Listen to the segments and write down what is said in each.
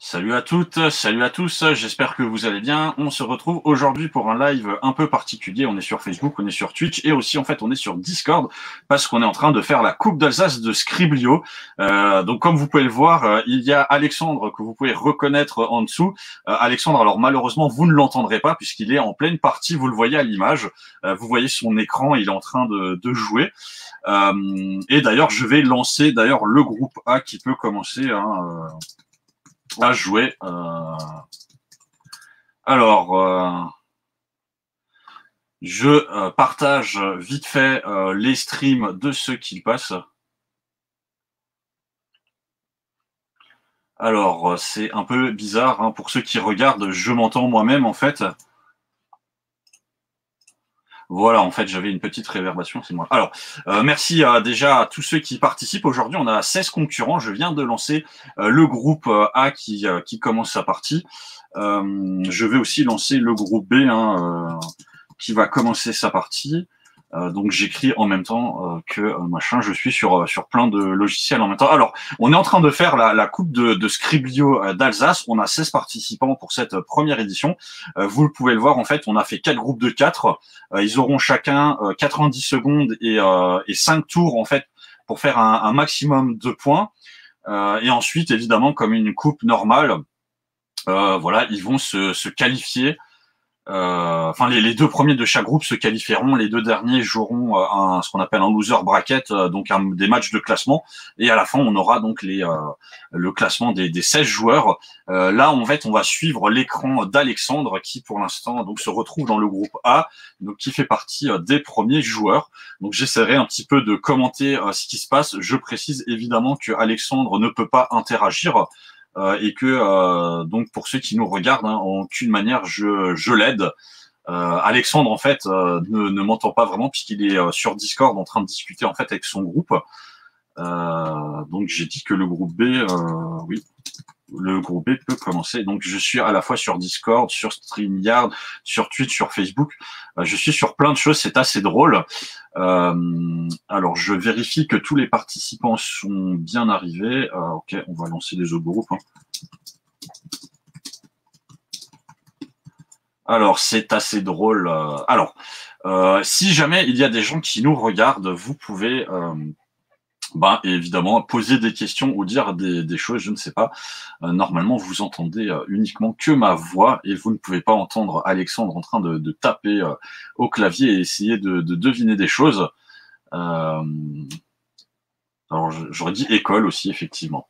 Salut à toutes, salut à tous, j'espère que vous allez bien. On se retrouve aujourd'hui pour un live un peu particulier. On est sur Facebook, on est sur Twitch et aussi en fait on est sur Discord parce qu'on est en train de faire la Coupe d'Alsace de Scriblio. Donc comme vous pouvez le voir, il y a Alexandre que vous pouvez reconnaître en dessous. Alexandre, alors malheureusement vous ne l'entendrez pas puisqu'il est en pleine partie, vous le voyez à l'image. Vous voyez son écran, il est en train de jouer. Et d'ailleurs je vais lancer d'ailleurs le groupe A qui peut commencer à jouer. Alors, je partage vite fait les streams de ceux qui passent. Alors, c'est un peu bizarre hein, pour ceux qui regardent. Je m'entends moi-même en fait. Voilà, en fait, j'avais une petite réverbération, c'est moi. Alors, merci déjà à tous ceux qui participent. Aujourd'hui, on a 16 concurrents. Je viens de lancer le groupe A qui commence sa partie. Je vais aussi lancer le groupe B qui va commencer sa partie. Donc j'écris en même temps je suis sur plein de logiciels en même temps. Alors, on est en train de faire la coupe de Scriblio d'Alsace. On a 16 participants pour cette première édition. Vous pouvez le voir, en fait, on a fait 4 groupes de 4. Ils auront chacun 90 secondes et 5 tours, en fait, pour faire un maximum de points. Et ensuite, évidemment, comme une coupe normale, voilà, ils vont se qualifier. Enfin, les deux premiers de chaque groupe se qualifieront, les deux derniers joueront ce qu'on appelle un loser bracket, donc des matchs de classement, et à la fin on aura donc le classement des 16 joueurs. Là en fait on va suivre l'écran d'Alexandre qui pour l'instant donc se retrouve dans le groupe A, donc qui fait partie des premiers joueurs. Donc j'essaierai un petit peu de commenter ce qui se passe. Je précise évidemment que Alexandre ne peut pas interagir. Et que donc pour ceux qui nous regardent, en aucune manière je l'aide. Alexandre en fait ne m'entend pas vraiment puisqu'il est sur Discord en train de discuter en fait avec son groupe. Donc j'ai dit que le groupe B, oui, le groupe B peut commencer. Donc je suis à la fois sur Discord, sur StreamYard, sur Twitch, sur Facebook. Je suis sur plein de choses, c'est assez drôle. Alors je vérifie que tous les participants sont bien arrivés. Ok, on va lancer les autres groupes. Alors c'est assez drôle. Alors si jamais il y a des gens qui nous regardent, vous pouvez évidemment poser des questions ou dire des choses, je ne sais pas. Normalement, vous entendez uniquement que ma voix et vous ne pouvez pas entendre Alexandre en train de taper au clavier et essayer de deviner des choses. Alors, j'aurais dit école aussi, effectivement.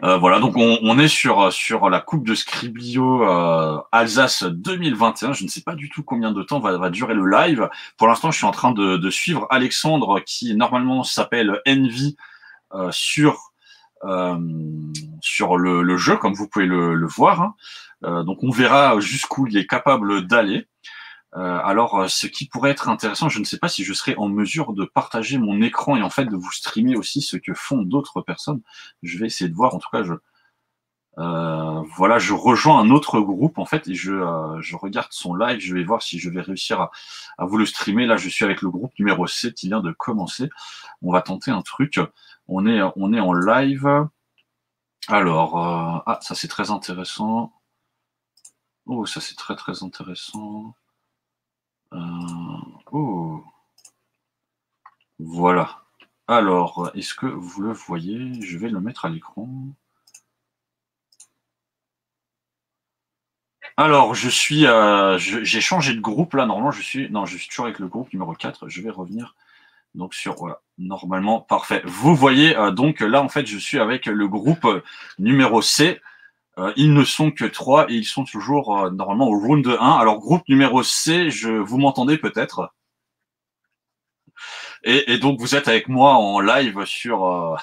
Voilà, donc on est sur la Coupe de Scriblio Alsace 2021. Je ne sais pas du tout combien de temps va durer le live. Pour l'instant, je suis en train de suivre Alexandre qui normalement s'appelle Envy sur le jeu, comme vous pouvez le voir. Donc on verra jusqu'où il est capable d'aller. Alors, ce qui pourrait être intéressant, je ne sais pas si je serai en mesure de partager mon écran et en fait de vous streamer aussi ce que font d'autres personnes. Je vais essayer de voir. En tout cas, voilà, je rejoins un autre groupe en fait et je regarde son live. Je vais voir si je vais réussir à vous le streamer. Là, je suis avec le groupe numéro 7 qui vient de commencer. On va tenter un truc. On est en live. Alors, ça c'est très intéressant. Oh, ça c'est très très intéressant. Oh, voilà. Alors, est-ce que vous le voyez? Je vais le mettre à l'écran. Alors, j'ai changé de groupe là. Normalement, je suis toujours avec le groupe numéro 4. Je vais revenir donc voilà. Normalement, parfait. Vous voyez, donc là, en fait, je suis avec le groupe numéro C. Ils ne sont que 3 et ils sont toujours normalement au round 1. Alors, groupe numéro C, vous m'entendez peut-être? Et donc, vous êtes avec moi en live sur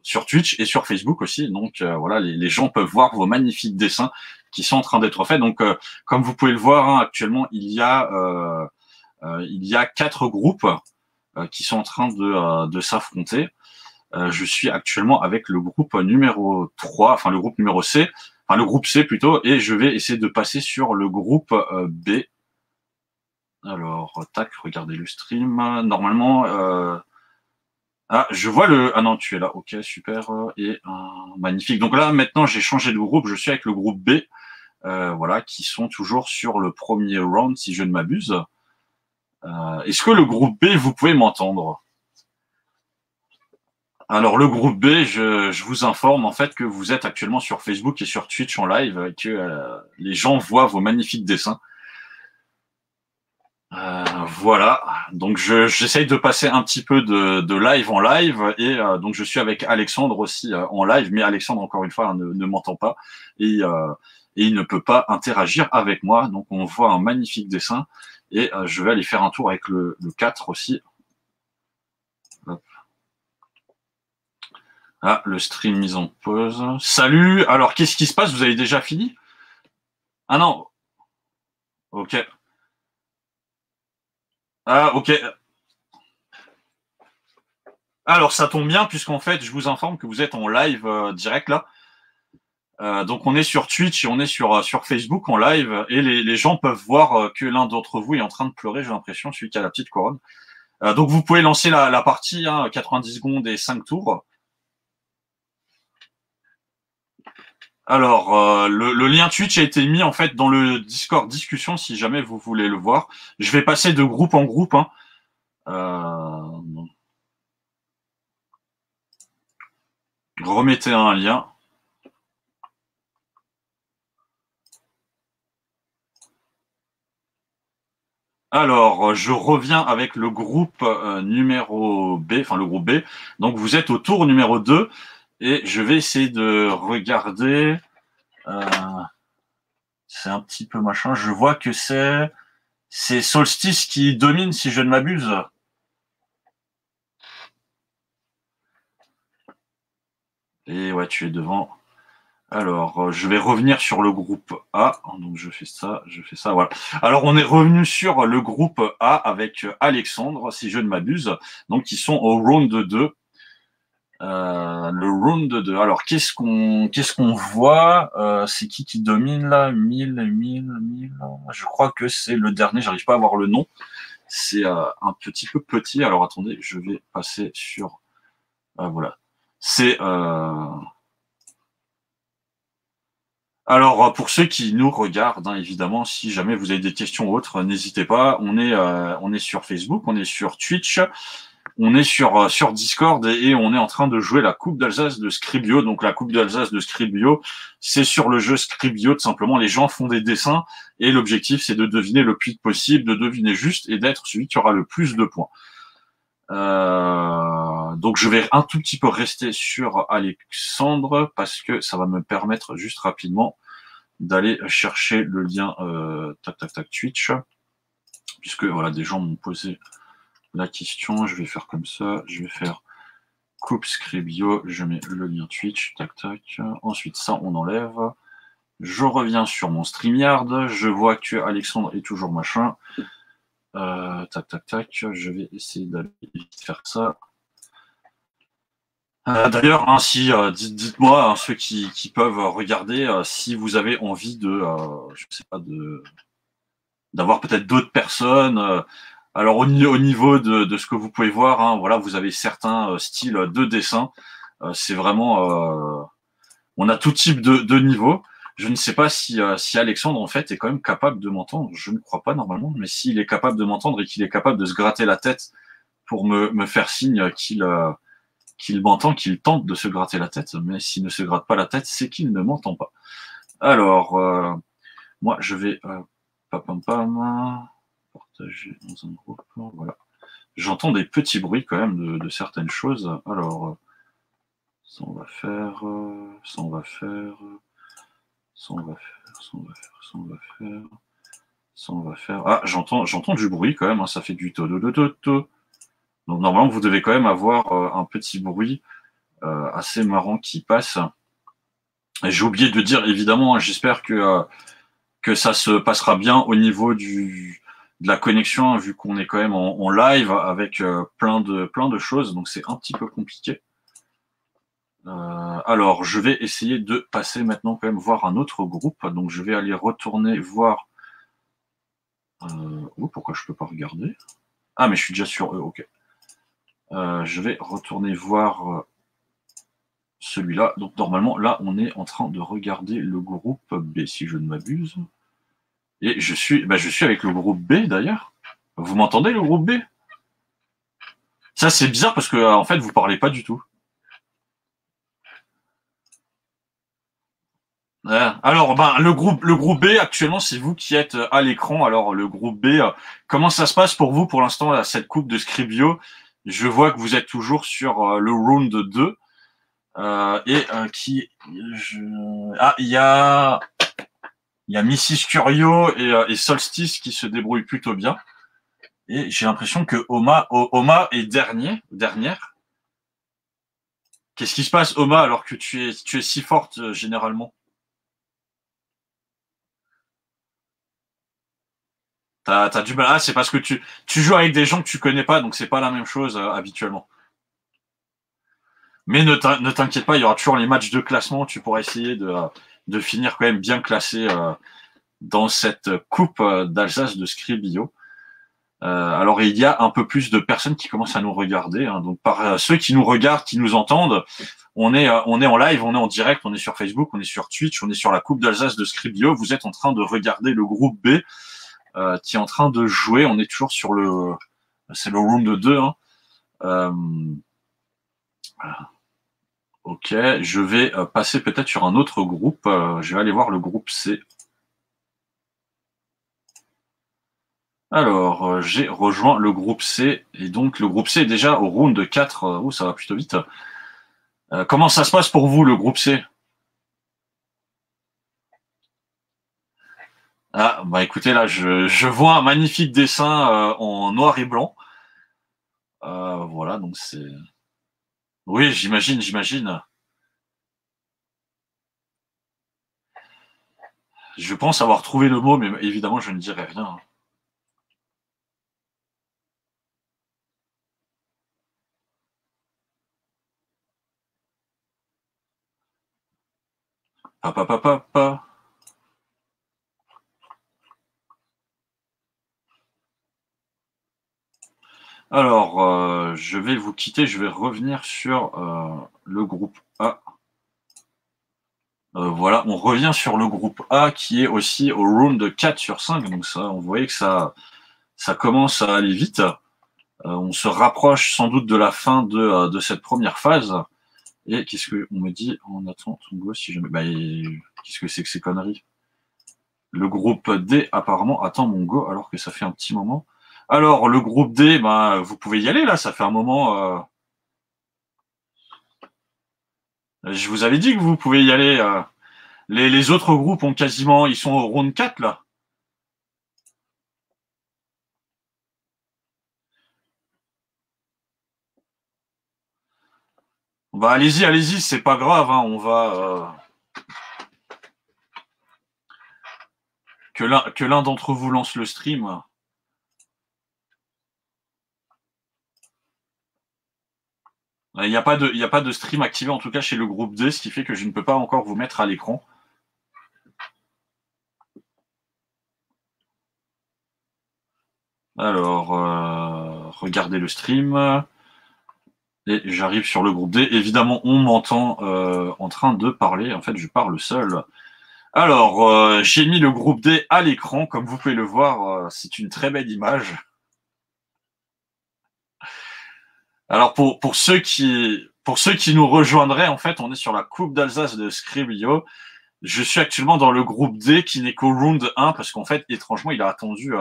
sur Twitch et sur Facebook aussi. Donc, voilà, les gens peuvent voir vos magnifiques dessins qui sont en train d'être faits. Donc, comme vous pouvez le voir, actuellement, il y a 4 groupes qui sont en train de s'affronter. Je suis actuellement avec le groupe numéro 3, enfin le groupe numéro C, enfin le groupe C plutôt, et je vais essayer de passer sur le groupe B. Alors, tac, regardez le stream. Normalement, ah, je vois le... Ah non, tu es là, ok, super, et magnifique. Donc là, maintenant, j'ai changé de groupe, je suis avec le groupe B, voilà, qui sont toujours sur le premier round, si je ne m'abuse. Est-ce que le groupe B, vous pouvez m'entendre? Alors, le groupe B, je vous informe en fait que vous êtes actuellement sur Facebook et sur Twitch en live, et que les gens voient vos magnifiques dessins. Voilà, donc j'essaye de passer un petit peu de live en live, et donc je suis avec Alexandre aussi en live, mais Alexandre, encore une fois, ne m'entend pas, et il ne peut pas interagir avec moi. Donc on voit un magnifique dessin, et je vais aller faire un tour avec le 4 aussi. Hop. Ah, le stream mis en pause. Salut, alors qu'est-ce qui se passe? Vous avez déjà fini? Ah non, ok. Ah ok. Alors ça tombe bien, puisqu'en fait je vous informe que vous êtes en live direct là. Donc on est sur Twitch et on est sur Facebook en live, et les gens peuvent voir que l'un d'entre vous est en train de pleurer, j'ai l'impression, celui qui a la petite couronne. Donc vous pouvez lancer la partie, 90 secondes et 5 tours. Alors le lien Twitch a été mis en fait dans le Discord discussion, si jamais vous voulez le voir. Je vais passer de groupe en groupe. Remettez un lien. Alors, je reviens avec le groupe numéro B, enfin le groupe B. Donc, vous êtes au tour numéro 2, et je vais essayer de regarder. C'est un petit peu machin. Je vois que c'est Solstice qui domine, si je ne m'abuse. Et ouais, tu es devant. Alors, je vais revenir sur le groupe A. Donc, je fais ça, voilà. Alors, on est revenu sur le groupe A avec Alexandre, si je ne m'abuse. Donc, ils sont au round 2. Le round 2. Alors, qu'est-ce qu'on voit? C'est qui domine là? 1000. Je crois que c'est le dernier. J'arrive pas à voir le nom. C'est un petit peu petit. Alors, attendez, je vais passer sur... voilà. C'est... Alors, pour ceux qui nous regardent, évidemment, si jamais vous avez des questions ou autres, n'hésitez pas. On est sur Facebook, on est sur Twitch, on est sur Discord, et on est en train de jouer la Coupe d'Alsace de Scribio. Donc la Coupe d'Alsace de Scribio, c'est sur le jeu Scribio, tout simplement. Les gens font des dessins, et l'objectif, c'est de deviner le plus vite possible, de deviner juste, et d'être celui qui aura le plus de points. Donc je vais un tout petit peu rester sur Alexandre, parce que ça va me permettre juste rapidement d'aller chercher le lien tac Twitch, puisque voilà, des gens m'ont posé la question. Je vais faire comme ça, je vais faire coupe Scribio, je mets le lien Twitch, tac, ensuite ça on enlève, je reviens sur mon StreamYard, je vois que Alexandre est toujours machin, tac, je vais essayer d'aller faire ça. D'ailleurs, si dites-moi, ceux qui peuvent regarder, si vous avez envie de, je sais pas, d'avoir peut-être d'autres personnes. Alors au niveau de ce que vous pouvez voir, voilà, vous avez certains styles de dessin. C'est vraiment, on a tout type de niveau. Je ne sais pas si Alexandre en fait est quand même capable de m'entendre. Je ne crois pas normalement, mais s'il est capable de m'entendre et qu'il est capable de se gratter la tête pour me faire signe qu'il m'entend, qu'il tente de se gratter la tête. Mais s'il ne se gratte pas la tête, c'est qu'il ne m'entend pas. Alors, moi, je vais partager dans un groupe. Voilà. J'entends des petits bruits quand même de certaines choses. Alors, ça on va faire, ça on va faire, ça on va faire, ça on va faire, ça on va faire, ça on va faire. Ah, j'entends du bruit quand même. Ça fait du to. Donc normalement, vous devez quand même avoir un petit bruit assez marrant qui passe. Et j'ai oublié de dire, évidemment, j'espère que ça se passera bien au niveau de la connexion, vu qu'on est quand même en live avec plein de choses, donc c'est un petit peu compliqué. Alors, je vais essayer de passer maintenant quand même voir un autre groupe. Donc, je vais aller retourner voir. Oh, pourquoi je peux pas regarder? Ah, mais je suis déjà sur eux, ok. Je vais retourner voir celui-là. Donc, normalement, là, on est en train de regarder le groupe B, si je ne m'abuse. Et je suis avec le groupe B, d'ailleurs. Vous m'entendez, le groupe B? Ça, c'est bizarre parce que, en fait, vous parlez pas du tout. Ouais. Alors, ben, le groupe B, actuellement, c'est vous qui êtes à l'écran. Alors, le groupe B, comment ça se passe pour vous pour l'instant, là, cette coupe de Scribio? Je vois que vous êtes toujours sur le round 2. Ah, il y a Mrs. Curio et Solstice qui se débrouillent plutôt bien. Et j'ai l'impression que Oma est dernière. Qu'est-ce qui se passe, Oma, alors que tu es si forte généralement? T'as du mal. Ah, c'est parce que tu joues avec des gens que tu connais pas, donc c'est pas la même chose habituellement. Mais ne t'inquiète pas, il y aura toujours les matchs de classement. Tu pourras essayer de finir quand même bien classé dans cette coupe d'Alsace de Scribio. Alors il y a un peu plus de personnes qui commencent à nous regarder. Hein. Donc par ceux qui nous regardent, qui nous entendent, on est en live, on est en direct, on est sur Facebook, on est sur Twitch, on est sur la coupe d'Alsace de Scribio. Vous êtes en train de regarder le groupe B qui est en train de jouer. On est toujours sur c'est le round 2. Hein. Euh, ok, je vais passer peut-être sur un autre groupe. Je vais aller voir le groupe C. Alors, j'ai rejoint le groupe C, et donc le groupe C est déjà au round 4. Oh, ça va plutôt vite. Comment ça se passe pour vous, le groupe C? Ah, bah écoutez, là, je vois un magnifique dessin en noir et blanc. Voilà, donc c'est... Oui, j'imagine. Je pense avoir trouvé le mot, mais évidemment, je ne dirai rien. Pa, pa, pa, pa, pa. Alors, je vais vous quitter, je vais revenir sur le groupe A. Voilà, on revient sur le groupe A qui est aussi au round 4 sur 5. Donc ça, on voyait que ça commence à aller vite. On se rapproche sans doute de la fin de cette première phase. Et qu'est-ce qu'on me dit? On attend ton go si jamais. Bah, qu'est-ce que c'est que ces conneries? Le groupe D apparemment attend mon go alors que ça fait un petit moment. Alors, le groupe D, bah, vous pouvez y aller là, ça fait un moment. Je vous avais dit que vous pouvez y aller. Les autres groupes ont quasiment. Ils sont au round 4 là. Bah allez-y, c'est pas grave, hein, on va que l'un d'entre vous lance le stream. Il n'y a pas de stream activé en tout cas chez le groupe D, ce qui fait que je ne peux pas encore vous mettre à l'écran. Alors, regardez le stream. Et j'arrive sur le groupe D. Évidemment, on m'entend en train de parler. En fait, je parle seul. Alors, j'ai mis le groupe D à l'écran. Comme vous pouvez le voir, c'est une très belle image. Alors, pour ceux qui nous rejoindraient, en fait, on est sur la Coupe d'Alsace de Scribio. Je suis actuellement dans le groupe D qui n'est qu'au round 1 parce qu'en fait, étrangement, il a attendu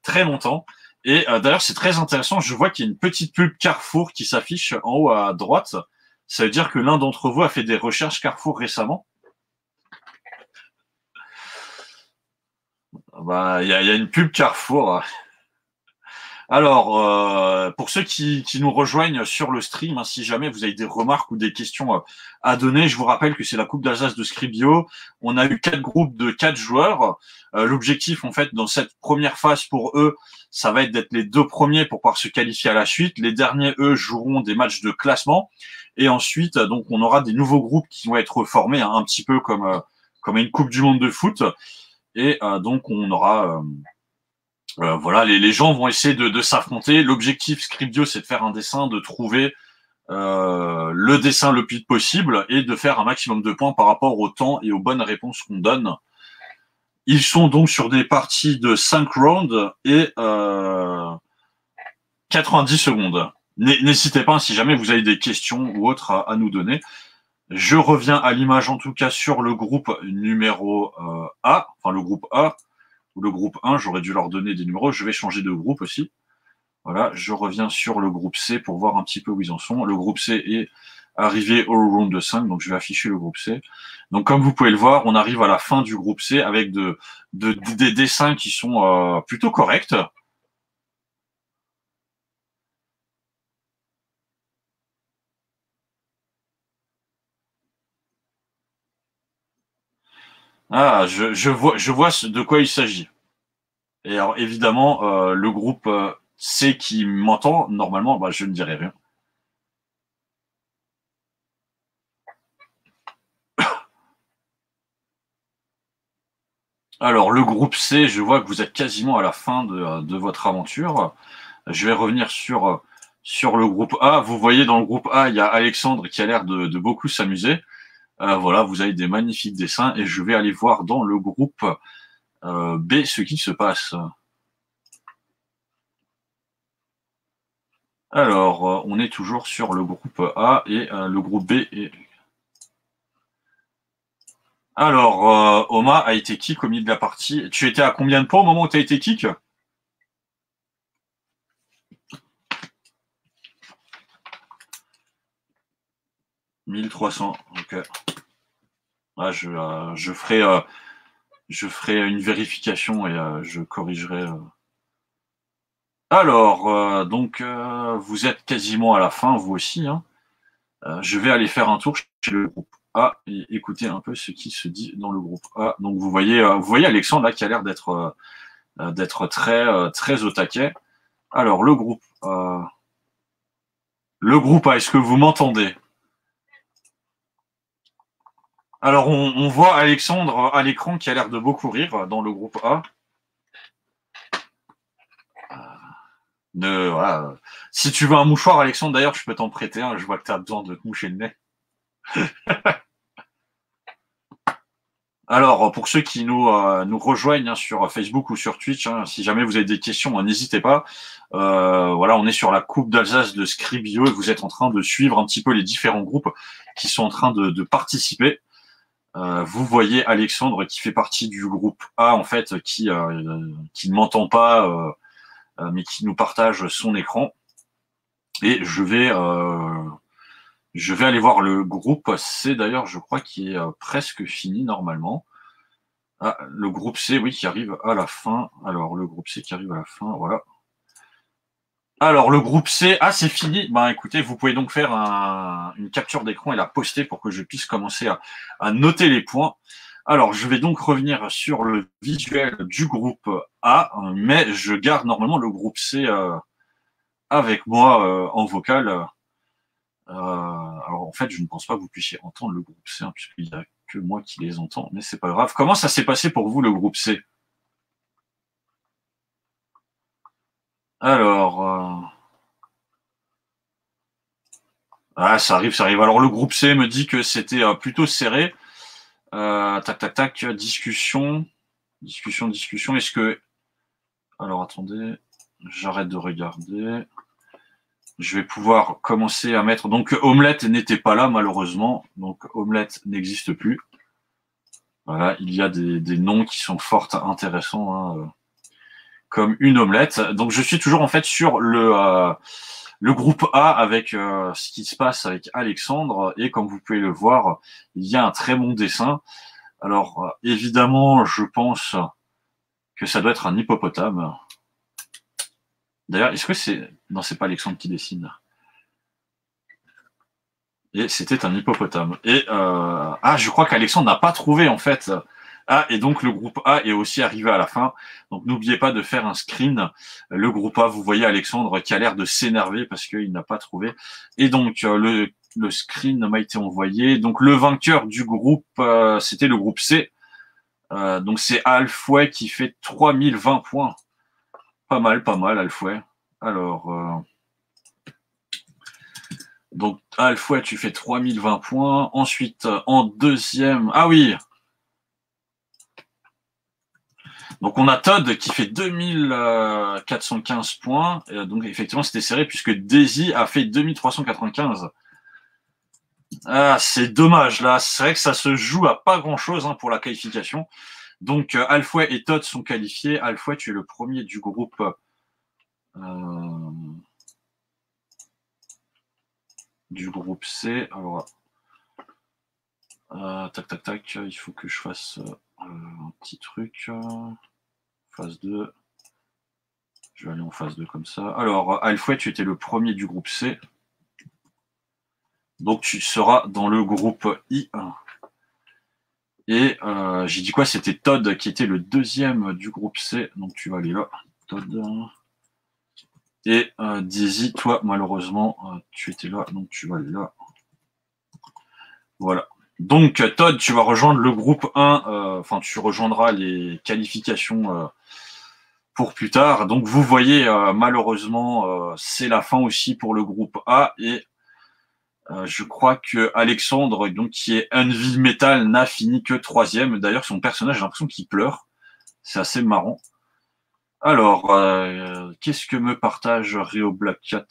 très longtemps. Et d'ailleurs, c'est très intéressant. Je vois qu'il y a une petite pub Carrefour qui s'affiche en haut à droite. Ça veut dire que l'un d'entre vous a fait des recherches Carrefour récemment. Bah, il y a une pub Carrefour. Alors, pour ceux qui nous rejoignent sur le stream, hein, si jamais vous avez des remarques ou des questions à donner, je vous rappelle que c'est la Coupe d'Alsace de Scribio. On a eu 4 groupes de 4 joueurs. L'objectif, en fait, dans cette première phase pour eux, ça va être d'être les 2 premiers pour pouvoir se qualifier à la suite. Les derniers, eux, joueront des matchs de classement. Et ensuite, donc, on aura des nouveaux groupes qui vont être formés, hein, un petit peu comme une Coupe du Monde de foot. Et donc, on aura... voilà, les gens vont essayer de s'affronter. L'objectif Scribio, c'est de faire un dessin, de trouver le dessin le plus vite possible et de faire un maximum de points par rapport au temps et aux bonnes réponses qu'on donne. Ils sont donc sur des parties de 5 rounds et 90 secondes. N'hésitez pas, si jamais vous avez des questions ou autres à nous donner. Je reviens à l'image, en tout cas, sur le groupe numéro A, enfin le groupe A, ou le groupe 1, j'aurais dû leur donner des numéros. Je vais changer de groupe aussi. Voilà, je reviens sur le groupe C pour voir un petit peu où ils en sont. Le groupe C est arrivé au round de 5, donc je vais afficher le groupe C. Donc comme vous pouvez le voir, on arrive à la fin du groupe C avec des dessins qui sont plutôt corrects. Ah, je vois de quoi il s'agit. Et alors évidemment, le groupe C qui m'entend, normalement, bah, je ne dirai rien. Alors, le groupe C, je vois que vous êtes quasiment à la fin de votre aventure. Je vais revenir sur le groupe A. Vous voyez, dans le groupe A, il y a Alexandre qui a l'air de beaucoup s'amuser. Voilà, vous avez des magnifiques dessins et je vais aller voir dans le groupe B ce qui se passe. Alors, on est toujours sur le groupe A et le groupe B est... Alors, Oma a été kick au milieu de la partie. Tu étais à combien de points au moment où tu as été kick? 1300, ok. Ah, je ferai une vérification et je corrigerai. Alors, donc, vous êtes quasiment à la fin, vous aussi. Hein. Je vais aller faire un tour chez le groupe A et écouter un peu ce qui se dit dans le groupe A. Donc, vous voyez Alexandre là qui a l'air d'être très au taquet. Alors, le groupe A, est-ce que vous m'entendez? Alors, on voit Alexandre à l'écran qui a l'air de beaucoup rire dans le groupe A. Voilà. Si tu veux un mouchoir, Alexandre, d'ailleurs, je peux t'en prêter un. Je vois que tu as besoin de te moucher le nez. Alors, pour ceux qui nous rejoignent hein, sur Facebook ou sur Twitch, hein, si jamais vous avez des questions, hein, n'hésitez pas. Voilà, on est sur la Coupe d'Alsace de Scribio et vous êtes en train de suivre un petit peu les différents groupes qui sont en train de participer. Vous voyez Alexandre qui fait partie du groupe A, en fait, qui ne m'entend pas, mais qui nous partage son écran. Et je vais aller voir le groupe C, d'ailleurs, je crois qu'il est presque fini normalement. Ah, le groupe C, oui, qui arrive à la fin. Alors, le groupe C qui arrive à la fin, voilà. Alors, le groupe C, ah, c'est fini. Ben, écoutez, vous pouvez donc faire une capture d'écran et la poster pour que je puisse commencer à noter les points. Alors, je vais donc revenir sur le visuel du groupe A, mais je garde normalement le groupe C avec moi en vocal. Alors, en fait, je ne pense pas que vous puissiez entendre le groupe C, hein, puisqu'il n'y a que moi qui les entends, mais c'est pas grave. Comment ça s'est passé pour vous, le groupe C? Alors, ah, ça arrive, ça arrive. Alors, le groupe C me dit que c'était plutôt serré. Tac, tac, tac, discussion. Est-ce que... Alors, attendez, j'arrête de regarder. Je vais pouvoir commencer à mettre... Donc, Omelette n'était pas là, malheureusement. Donc, Omelette n'existe plus. Voilà, il y a des noms qui sont fort intéressants, hein, comme une omelette. Donc, je suis toujours, en fait, sur le groupe A avec ce qui se passe avec Alexandre. Et comme vous pouvez le voir, il y a un très bon dessin. Alors, évidemment, je pense que ça doit être un hippopotame. D'ailleurs, est-ce que c'est... Non, c'est pas Alexandre qui dessine. Et c'était un hippopotame. Et je crois qu'Alexandre n'a pas trouvé en fait. Ah, et donc le groupe A est aussi arrivé à la fin. Donc n'oubliez pas de faire un screen. Le groupe A, vous voyez Alexandre qui a l'air de s'énerver parce qu'il n'a pas trouvé. Et donc le screen m'a été envoyé. Donc le vainqueur du groupe, c'était le groupe C. Donc c'est Alfouet qui fait 3020 points. Pas mal, Alfouet. Alors, donc Alfouet, tu fais 3020 points. Ensuite, en deuxième... Ah oui. Donc on a Todd qui fait 2415 points. Donc effectivement, c'était serré puisque Daisy a fait 2395. Ah, c'est dommage là. C'est vrai que ça se joue à pas grand-chose pour la qualification. Donc Alfouet et Todd sont qualifiés. Alfouet, tu es le premier du groupe... C. Alors, tac, il faut que je fasse un petit truc. Phase 2. Je vais aller en phase 2 comme ça. Alors, Alfouet, tu étais le premier du groupe C. Donc, tu seras dans le groupe I1. Et j'ai dit quoi? C'était Todd qui était le deuxième du groupe C. Donc, tu vas aller là. Todd. Et Dizzy, toi, malheureusement, tu étais là. Donc, tu vas aller là. Voilà. Donc, Todd, tu vas rejoindre le groupe 1. Enfin, tu rejoindras les qualifications pour plus tard. Donc, vous voyez, malheureusement, c'est la fin aussi pour le groupe A. Et je crois que Alexandre, donc, qui est Envy Metal, n'a fini que 3e. D'ailleurs, son personnage, j'ai l'impression qu'il pleure. C'est assez marrant. Alors, qu'est-ce que me partage Rio Black Cat?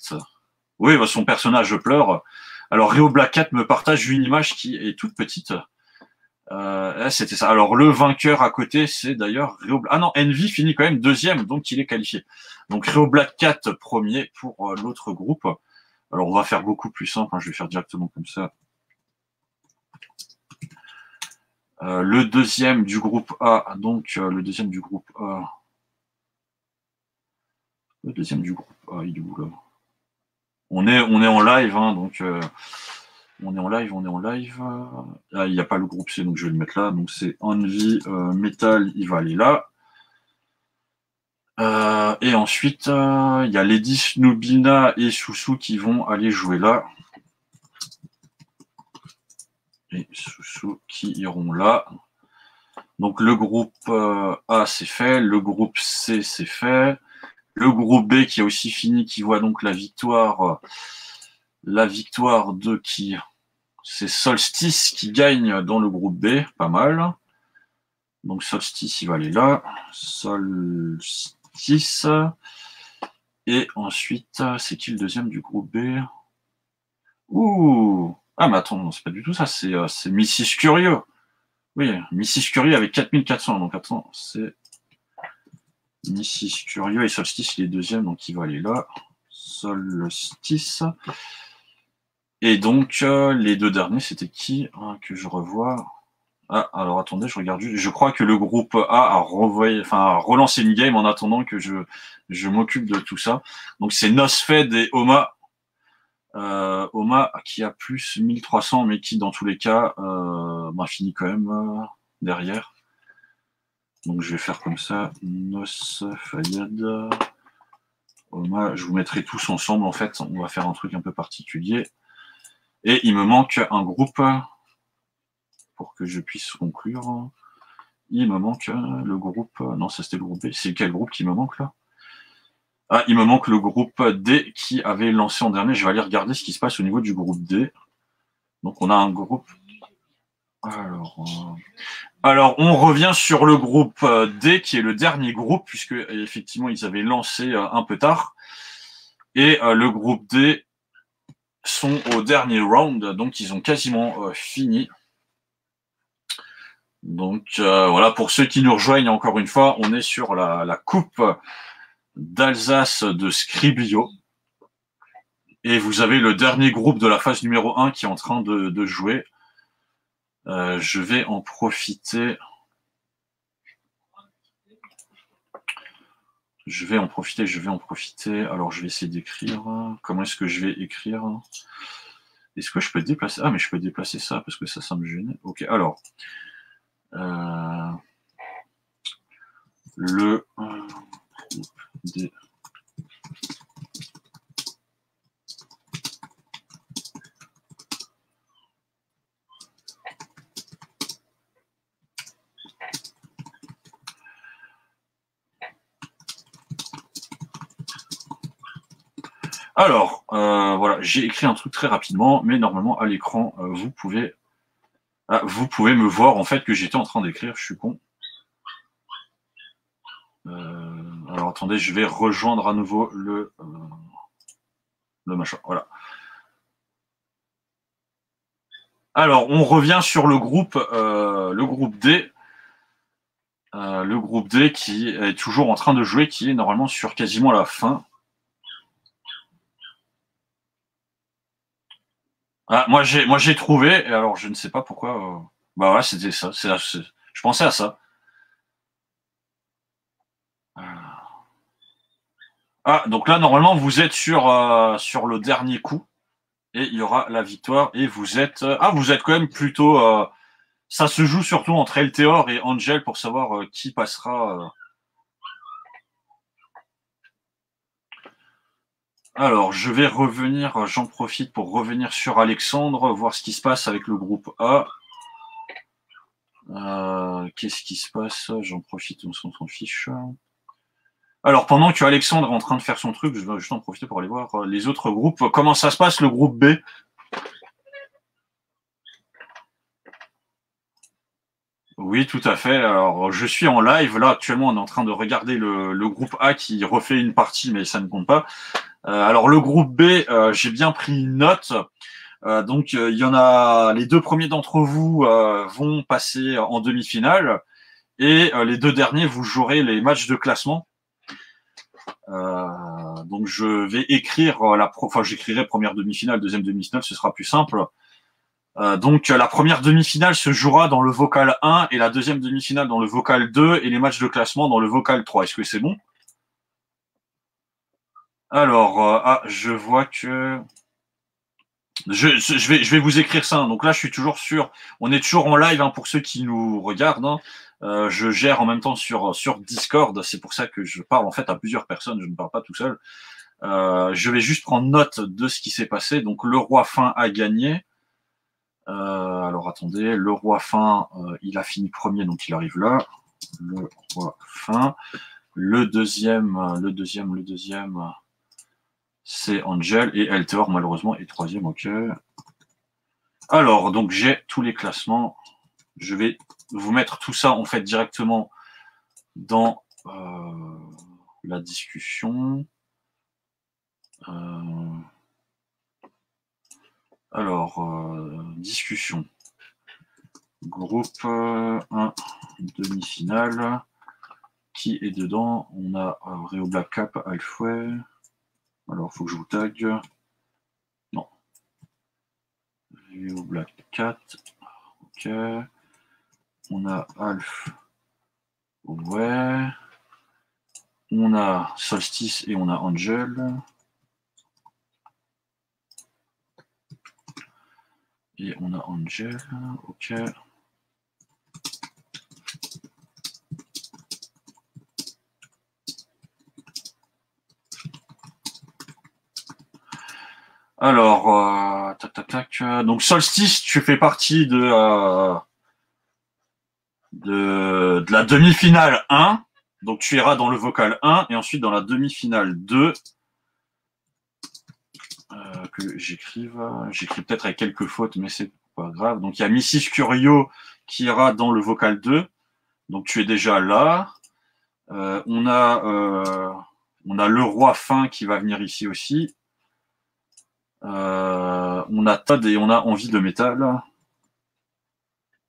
Oui, bah, son personnage pleure. Alors, Rio Black Cat me partage une image qui est toute petite. C'était ça. Alors, le vainqueur à côté, c'est d'ailleurs Rio Black... Ah non, Envy finit quand même deuxième, donc il est qualifié. Donc, Rio Black Cat premier pour l'autre groupe. Alors, on va faire beaucoup plus simple. Je vais faire directement comme ça. Le deuxième du groupe A, donc le deuxième du groupe A. Le deuxième du groupe A, il est où là? On est en live, donc on est en live. Là, il n'y a pas le groupe C, donc je vais le mettre là. Donc c'est Envy Metal, il va aller là. Et ensuite, il y a Lady Snubina et Soussou qui vont aller jouer là. Et Soussou qui iront là. Donc le groupe A, c'est fait. Le groupe C, c'est fait. Le groupe B qui a aussi fini, qui voit donc la victoire de qui? C'est Solstice qui gagne dans le groupe B, pas mal. Donc Solstice, il va aller là. Solstice. Et ensuite, c'est qui le deuxième du groupe B? Ouh! Ah, mais attends, c'est pas du tout ça, c'est Mrs. Curieux. Oui, Mrs. Curieux avec 4400. Donc attends, c'est Mrs. Curieux et Solstice, il est deuxième, donc il va aller là. Solstice. Et donc, les deux derniers, c'était qui que je revois? Ah, alors attendez, je regarde. Je crois que le groupe A a relancé une game en attendant que je m'occupe de tout ça. Donc c'est Nosfed et Oma. Oma qui a plus 1300, mais qui dans tous les cas finit quand même derrière. Donc je vais faire comme ça. Nosfayed. Oma, je vous mettrai tous ensemble en fait. On va faire un truc un peu particulier. Et il me manque un groupe pour que je puisse conclure. Il me manque le groupe... Non, ça c'était le groupe B. C'est quel groupe qui me manque là? Ah, il me manque le groupe D qui avait lancé en dernier. Je vais aller regarder ce qui se passe au niveau du groupe D. Donc on a un groupe... Alors on revient sur le groupe D qui est le dernier groupe puisque effectivement ils avaient lancé un peu tard. Et le groupe D sont au dernier round, donc ils ont quasiment fini. Donc voilà, pour ceux qui nous rejoignent encore une fois, on est sur la coupe d'Alsace de Scribio. Et vous avez le dernier groupe de la phase numéro 1 qui est en train de jouer. Je vais en profiter. Je vais en profiter, je vais en profiter. Alors, je vais essayer d'écrire. Comment est-ce que je vais écrire? Est-ce que je peux déplacer? Ah, mais je peux déplacer ça, parce que ça me gêne. Ok, alors. Le des... Alors, voilà, j'ai écrit un truc très rapidement, mais normalement, à l'écran, vous pouvez me voir, en fait, que j'étais en train d'écrire. Je suis con. Alors, attendez, je vais rejoindre à nouveau le machin. Voilà. Alors, on revient sur le groupe D. Le groupe D qui est toujours en train de jouer, qui est normalement sur quasiment la fin. Ah, moi j'ai trouvé, et alors je ne sais pas pourquoi. Bah voilà, c'était ça. Je pensais à ça. Ah, donc là normalement vous êtes sur le dernier coup et il y aura la victoire et vous êtes vous êtes quand même plutôt ça se joue surtout entre Elteor et Angel pour savoir qui passera. Alors, je vais revenir, j'en profite pour revenir sur Alexandre, voir ce qui se passe avec le groupe A. Qu'est-ce qui se passe? J'en profite, on s'en fiche. Alors, pendant que Alexandre est en train de faire son truc, je vais juste en profiter pour aller voir les autres groupes. Comment ça se passe, le groupe B? Oui, tout à fait. Alors, je suis en live. Là, actuellement, on est en train de regarder le groupe A qui refait une partie, mais ça ne compte pas. Alors, le groupe B, j'ai bien pris une note. Donc, il y en a, les deux premiers d'entre vous vont passer en demi-finale et les deux derniers, vous jouerez les matchs de classement. Donc, je vais écrire j'écrirai première demi-finale, deuxième demi-finale, ce sera plus simple. Donc, la première demi-finale se jouera dans le vocal 1 et la deuxième demi-finale dans le vocal 2 et les matchs de classement dans le vocal 3. Est-ce que c'est bon? Alors, je vois que... Je vais vous écrire ça. Donc là, je suis toujours sûr. On est toujours en live pour ceux qui nous regardent. Je gère en même temps sur Discord. C'est pour ça que je parle en fait à plusieurs personnes. Je ne parle pas tout seul. Je vais juste prendre note de ce qui s'est passé. Donc le roi fin a gagné. Alors attendez, le roi fin, il a fini premier, donc il arrive là. Le roi fin. Le deuxième, c'est Angel et Elteor malheureusement est troisième. Ok. Alors, donc j'ai tous les classements. Je vais vous mettre tout ça en fait directement dans la discussion. Discussion. Groupe 1, demi-finale. Qui est dedans? On a Réo Black Cap, Alfouet. Alors, il faut que je vous tag. Non. Réo Black Cat. Ok. On a Alf. Ouais. On a Solstice et on a Angel. Et on a Angel. Ok. Alors, tac. Donc Solstice, tu fais partie de la demi-finale 1. Donc tu iras dans le vocal 1 et ensuite dans la demi-finale 2. Que j'écrive. J'écris peut-être avec quelques fautes, mais c'est pas grave. Donc il y a Mrs. Curio qui ira dans le vocal 2. Donc tu es déjà là. On a le roi fin qui va venir ici aussi. On a Todd et on a Envie de métal.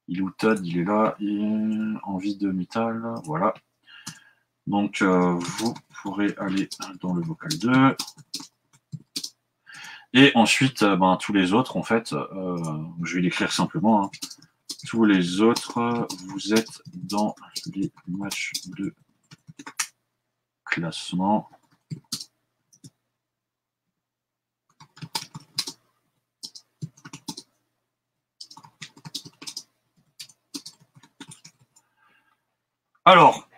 Il est où Todd? Il est là. Et Envie de métal. Voilà. Donc vous pourrez aller dans le vocal 2. Et ensuite, tous les autres, en fait, je vais l'écrire simplement. Tous les autres, vous êtes dans les matchs de classement. Alors,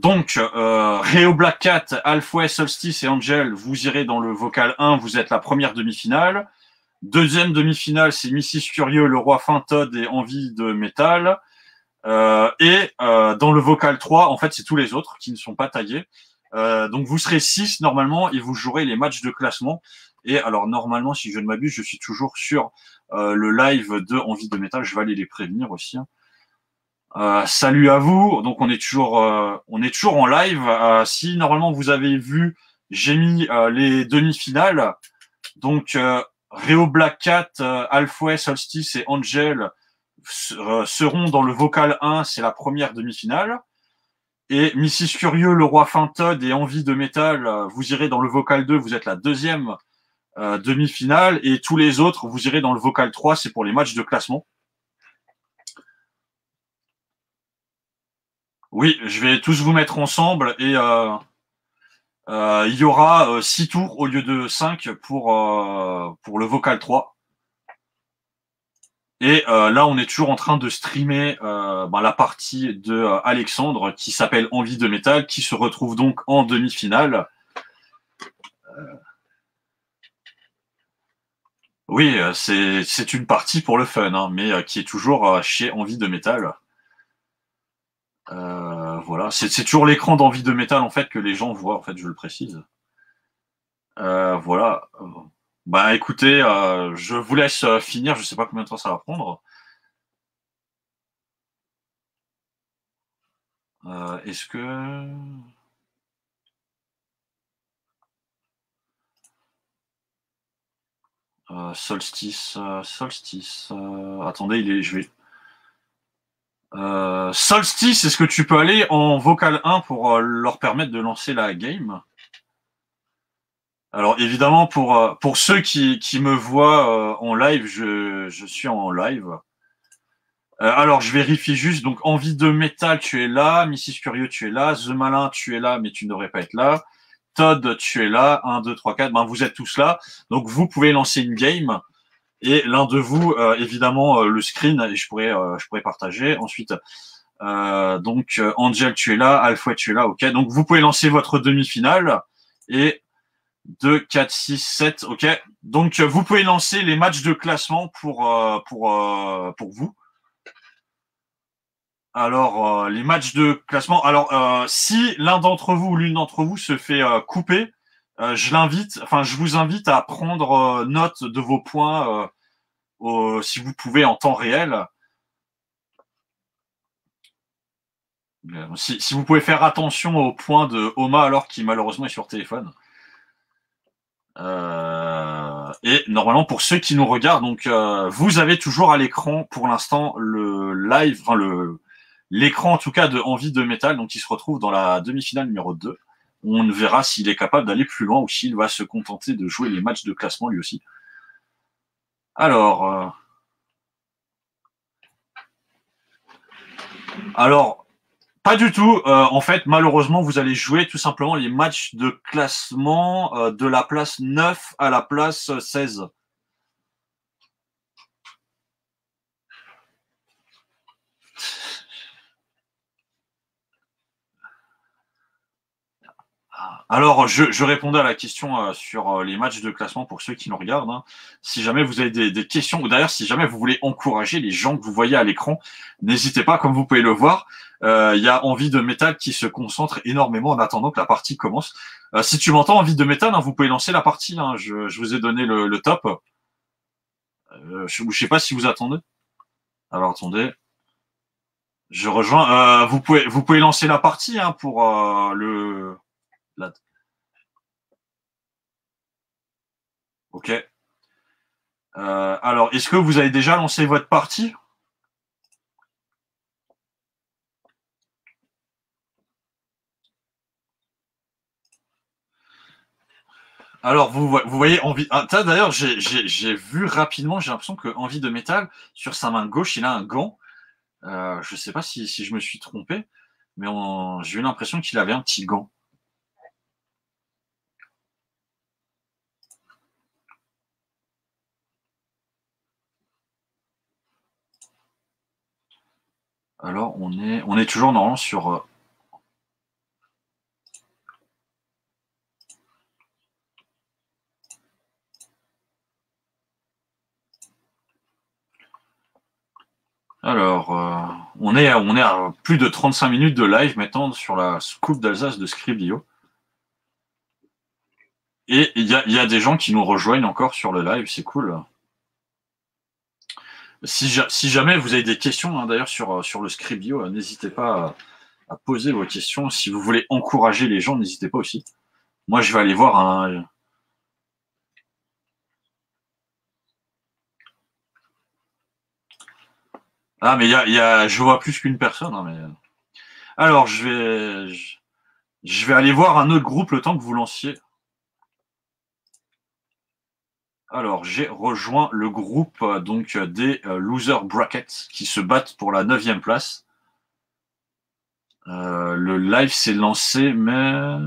donc, Reo Black Cat, Halfway, Solstice et Angel, vous irez dans le vocal 1, vous êtes la première demi-finale. Deuxième demi-finale, c'est Mrs. Curieux, Le Roi Fin, Todd et Envie de Métal. Dans le vocal 3, en fait, c'est tous les autres qui ne sont pas tagués. Donc, vous serez 6 normalement et vous jouerez les matchs de classement. Et alors, normalement, si je ne m'abuse, je suis toujours sur le live de Envie de Métal. Je vais aller les prévenir aussi. Salut à vous. Donc, on est toujours en live. Si normalement vous avez vu, j'ai mis les demi-finales. Donc, Reo Black Cat, Halfway, Solstice et Angel seront dans le vocal 1, c'est la première demi-finale. Et Mrs. Curieux, Le Roi Fin, Todd et Envie de Métal, vous irez dans le vocal 2, vous êtes la deuxième demi-finale. Et tous les autres, vous irez dans le vocal 3, c'est pour les matchs de classement. Oui, je vais tous vous mettre ensemble et il y aura 6 tours au lieu de 5 pour le vocal 3. Et là, on est toujours en train de streamer la partie de Alexandre qui s'appelle Envie de Métal, qui se retrouve donc en demi-finale. Oui, c'est une partie pour le fun, hein, mais qui est toujours chez Envie de Métal. Voilà, c'est toujours l'écran d'Envie de Métal en fait que les gens voient, en fait, je le précise. Voilà. Bah écoutez, je vous laisse finir, je sais pas combien de temps ça va prendre. Est-ce que... Solstice, attendez, je vais... Solstice, est-ce que tu peux aller en vocal 1 pour leur permettre de lancer la game? Alors évidemment, pour ceux qui me voient en live, je suis en live. Alors je vérifie juste, donc Envie de Métal, tu es là, Mrs. Curieux, tu es là, The Malin, tu es là, mais tu ne devrais pas être là. Todd, tu es là, 1, 2, 3, 4, ben, vous êtes tous là. Donc vous pouvez lancer une game. Et l'un de vous, évidemment, le screen, et je pourrais partager. Ensuite, donc Angel, tu es là, Alpha, tu es là, ok. Donc vous pouvez lancer votre demi-finale. Et 2, 4, 6, 7, ok. Donc vous pouvez lancer les matchs de classement pour vous. Alors, les matchs de classement. Alors, si l'un d'entre vous ou l'une d'entre vous se fait couper, je vous invite à prendre note de vos points si vous pouvez en temps réel. Si vous pouvez faire attention aux points de Oma alors qu'il malheureusement est sur téléphone. Et normalement pour ceux qui nous regardent, donc vous avez toujours à l'écran pour l'instant le live, enfin l'écran en tout cas de Envie de Métal, donc il se retrouve dans la demi-finale numéro 2. On verra s'il est capable d'aller plus loin ou s'il va se contenter de jouer les matchs de classement lui aussi. Alors, pas du tout. En fait, malheureusement, vous allez jouer tout simplement les matchs de classement de la place 9 à la place 16. Alors, je répondais à la question sur les matchs de classement pour ceux qui nous regardent. Hein. Si jamais vous avez des questions, ou d'ailleurs, si jamais vous voulez encourager les gens que vous voyez à l'écran, n'hésitez pas, comme vous pouvez le voir. Il y a Envie de Métal qui se concentre énormément en attendant que la partie commence. Si tu m'entends, Envie de Métal, hein, vous pouvez lancer la partie. Hein. Je vous ai donné le top. Je sais pas si vous attendez. Alors, attendez. Je rejoins. Vous pouvez lancer la partie hein, pour la... Ok. Alors, est-ce que vous avez déjà lancé votre partie? Alors, vous voyez Envie. Ah, d'ailleurs, j'ai vu rapidement, j'ai l'impression que de Métal, sur sa main gauche, il a un gant. Je sais pas si je me suis trompé. Mais j'ai eu l'impression qu'il avait un petit gant. Alors, on est toujours normalement sur... Alors, on est à plus de 35 minutes de live maintenant sur la Coupe d'Alsace de Scribio. Et il y a des gens qui nous rejoignent encore sur le live, c'est cool. Si jamais vous avez des questions, hein, d'ailleurs, sur le Scribio, n'hésitez pas à poser vos questions. Si vous voulez encourager les gens, n'hésitez pas aussi. Moi, je vais aller voir un... Ah, mais je vois plus qu'une personne. Hein, mais... Alors, je vais aller voir un autre groupe le temps que vous lanciez. Alors, j'ai rejoint le groupe donc des Loser Brackets qui se battent pour la 9e place. Le live s'est lancé, mais...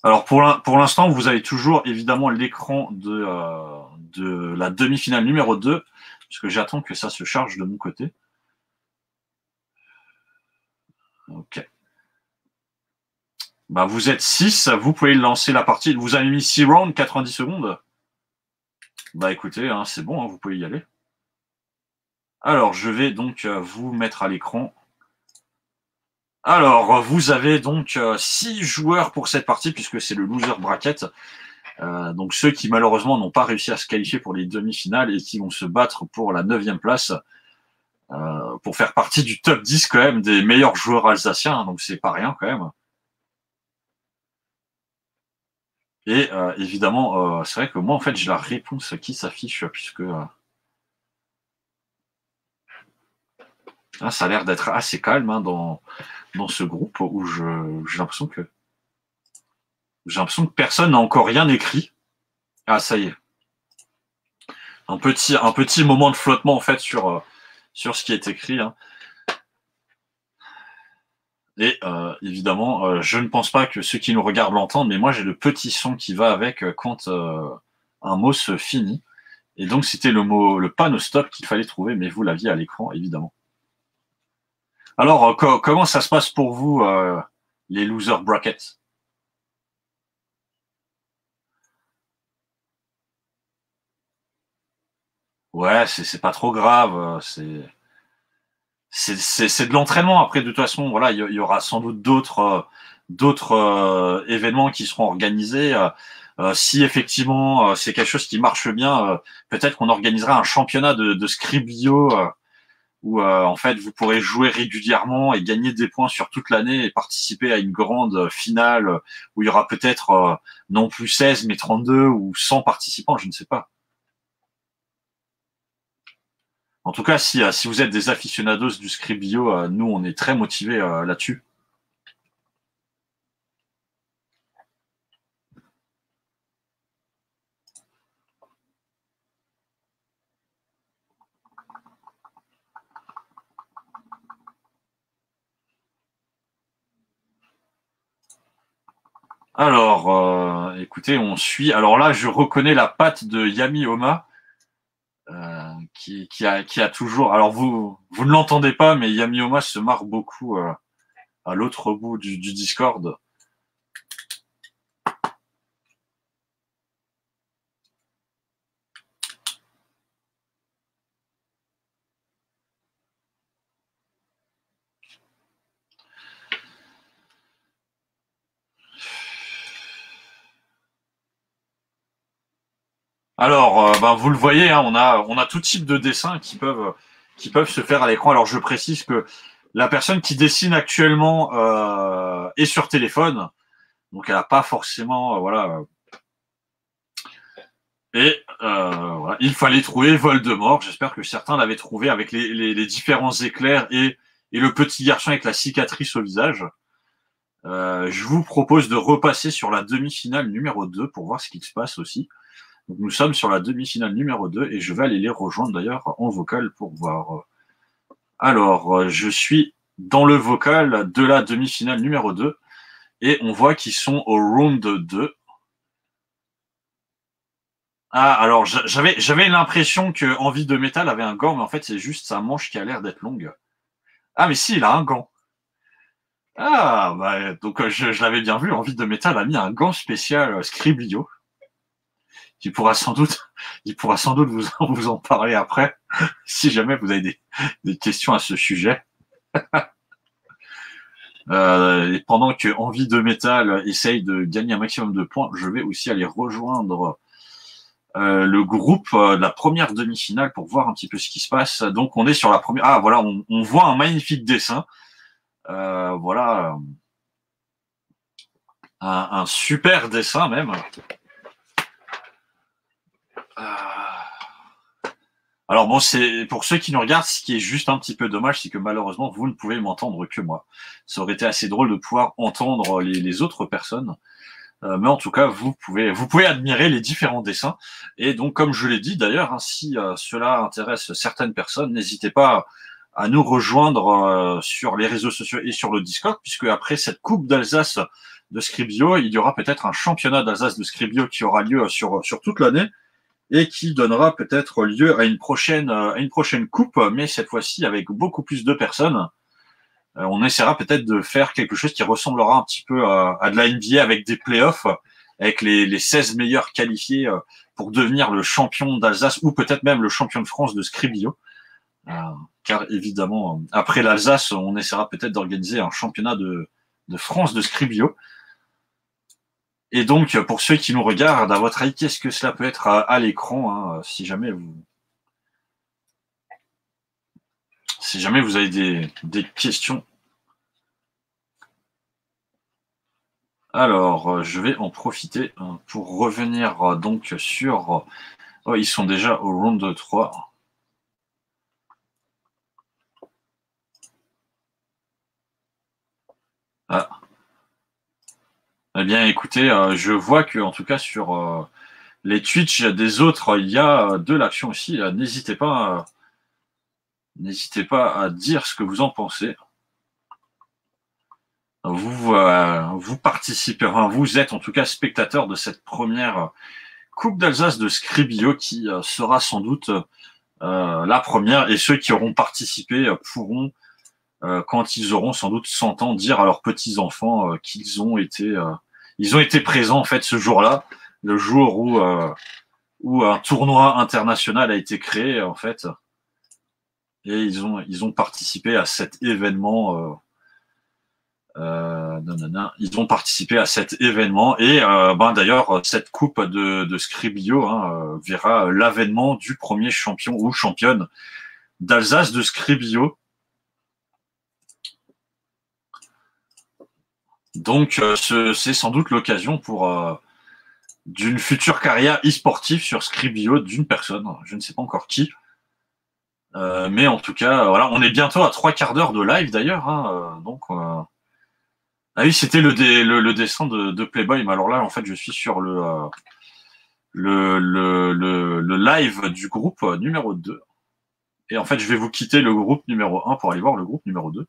Alors, pour l'instant, vous avez toujours évidemment l'écran de la demi-finale numéro 2, puisque j'attends que ça se charge de mon côté. Ok. Bah, vous êtes 6, vous pouvez lancer la partie. Vous avez mis 6 rounds, 90 secondes. Bah écoutez, hein, c'est bon, hein, vous pouvez y aller. Alors, je vais donc vous mettre à l'écran. Alors, vous avez donc 6 joueurs pour cette partie, puisque c'est le loser bracket. Donc ceux qui malheureusement n'ont pas réussi à se qualifier pour les demi-finales et qui vont se battre pour la 9e place, pour faire partie du top 10 quand même des meilleurs joueurs alsaciens, donc c'est pas rien quand même. Et évidemment, c'est vrai que moi en fait j'ai la réponse qui s'affiche, puisque ça a l'air d'être assez calme hein, dans ce groupe où j'ai l'impression que personne n'a encore rien écrit. Ah ça y est. Un petit moment de flottement en fait sur ce qui est écrit. Hein. Et évidemment, je ne pense pas que ceux qui nous regardent l'entendent, mais moi j'ai le petit son qui va avec quand un mot se finit. Et donc c'était le panneau stop qu'il fallait trouver, mais vous l'aviez à l'écran évidemment. Alors comment ça se passe pour vous les loser brackets? Ouais, c'est pas trop grave, c'est de l'entraînement. Après, de toute façon, voilà, il y aura sans doute d'autres événements qui seront organisés. Si effectivement c'est quelque chose qui marche bien, peut-être qu'on organisera un championnat de Scribio où en fait vous pourrez jouer régulièrement et gagner des points sur toute l'année et participer à une grande finale où il y aura peut-être non plus 16 mais 32 ou 100 participants, je ne sais pas. En tout cas, si vous êtes des aficionados du Scribio, nous, on est très motivés là-dessus. Alors, écoutez, on suit. Alors là, je reconnais la patte de Yami Oma, qui a toujours... Alors, vous ne l'entendez pas, mais Yami Oma se marre beaucoup à l'autre bout du Discord. Alors, vous le voyez, hein, on a tout type de dessins qui peuvent se faire à l'écran. Alors, je précise que la personne qui dessine actuellement est sur téléphone, donc elle n'a pas forcément, voilà. Et voilà, il fallait trouver Voldemort. J'espère que certains l'avaient trouvé avec les différents éclairs et le petit garçon avec la cicatrice au visage. Je vous propose de repasser sur la demi-finale numéro 2 pour voir ce qui se passe aussi. Donc, nous sommes sur la demi-finale numéro 2 et je vais aller les rejoindre d'ailleurs en vocal pour voir. Alors, je suis dans le vocal de la demi-finale numéro 2. Et on voit qu'ils sont au round 2. Ah, alors j'avais l'impression que Envie de Métal avait un gant, mais en fait c'est juste sa manche qui a l'air d'être longue. Ah, mais si, il a un gant. Ah, bah, donc je l'avais bien vu, Envie de Métal a mis un gant spécial Scriblio. Il pourra sans doute vous en parler après, si jamais vous avez des questions à ce sujet. Et pendant que Envie de Métal essaye de gagner un maximum de points, je vais aussi aller rejoindre le groupe de la première demi-finale pour voir un petit peu ce qui se passe. Donc on est sur la première. Ah voilà, on voit un magnifique dessin. Voilà, un super dessin même. Alors bon, c'est pour ceux qui nous regardent, ce qui est juste un petit peu dommage, c'est que malheureusement vous ne pouvez m'entendre que moi. Ça aurait été assez drôle de pouvoir entendre les autres personnes. Mais en tout cas, vous pouvez admirer les différents dessins. Et donc, comme je l'ai dit d'ailleurs, hein, si cela intéresse certaines personnes, n'hésitez pas à nous rejoindre sur les réseaux sociaux et sur le Discord, puisque après cette Coupe d'Alsace de Scribio, il y aura peut-être un championnat d'Alsace de Scribio qui aura lieu sur toute l'année et qui donnera peut-être lieu à une prochaine coupe, mais cette fois-ci avec beaucoup plus de personnes. On essaiera peut-être de faire quelque chose qui ressemblera un petit peu à de la NBA avec des playoffs, avec les 16 meilleurs qualifiés pour devenir le champion d'Alsace ou peut-être même le champion de France de Scribio. Car évidemment, après l'Alsace, on essaiera peut-être d'organiser un championnat de France de Scribio. Et donc, pour ceux qui nous regardent, à votre avis, qu'est-ce que cela peut être à l'écran, hein, si jamais vous avez des questions. Alors, je vais en profiter pour revenir donc sur... Oh, ils sont déjà au round 3. Ah. Eh bien, écoutez, je vois que, en tout cas, sur les Twitch des autres, il y a de l'action aussi. N'hésitez pas à dire ce que vous en pensez. Vous participez, enfin, vous êtes en tout cas spectateur de cette première Coupe d'Alsace de Scribio qui sera sans doute la première, et ceux qui auront participé pourront, quand ils auront sans doute 100 ans, dire à leurs petits-enfants qu'ils ont été présents en fait ce jour-là, le jour où un tournoi international a été créé en fait, et ils ont participé à cet événement. Ils ont participé à cet événement et d'ailleurs cette coupe de Scribio verra l'avènement du premier champion ou championne d'Alsace de Scribio. Donc c'est sans doute l'occasion pour d'une future carrière e-sportive sur Scribio d'une personne, je ne sais pas encore qui. Mais en tout cas, voilà, on est bientôt à 3/4 d'heure de live d'ailleurs, donc ah oui, c'était le dessin de Playboy, mais alors là, en fait, je suis sur le live du groupe numéro 2. Et en fait, je vais vous quitter le groupe numéro 1 pour aller voir le groupe numéro 2.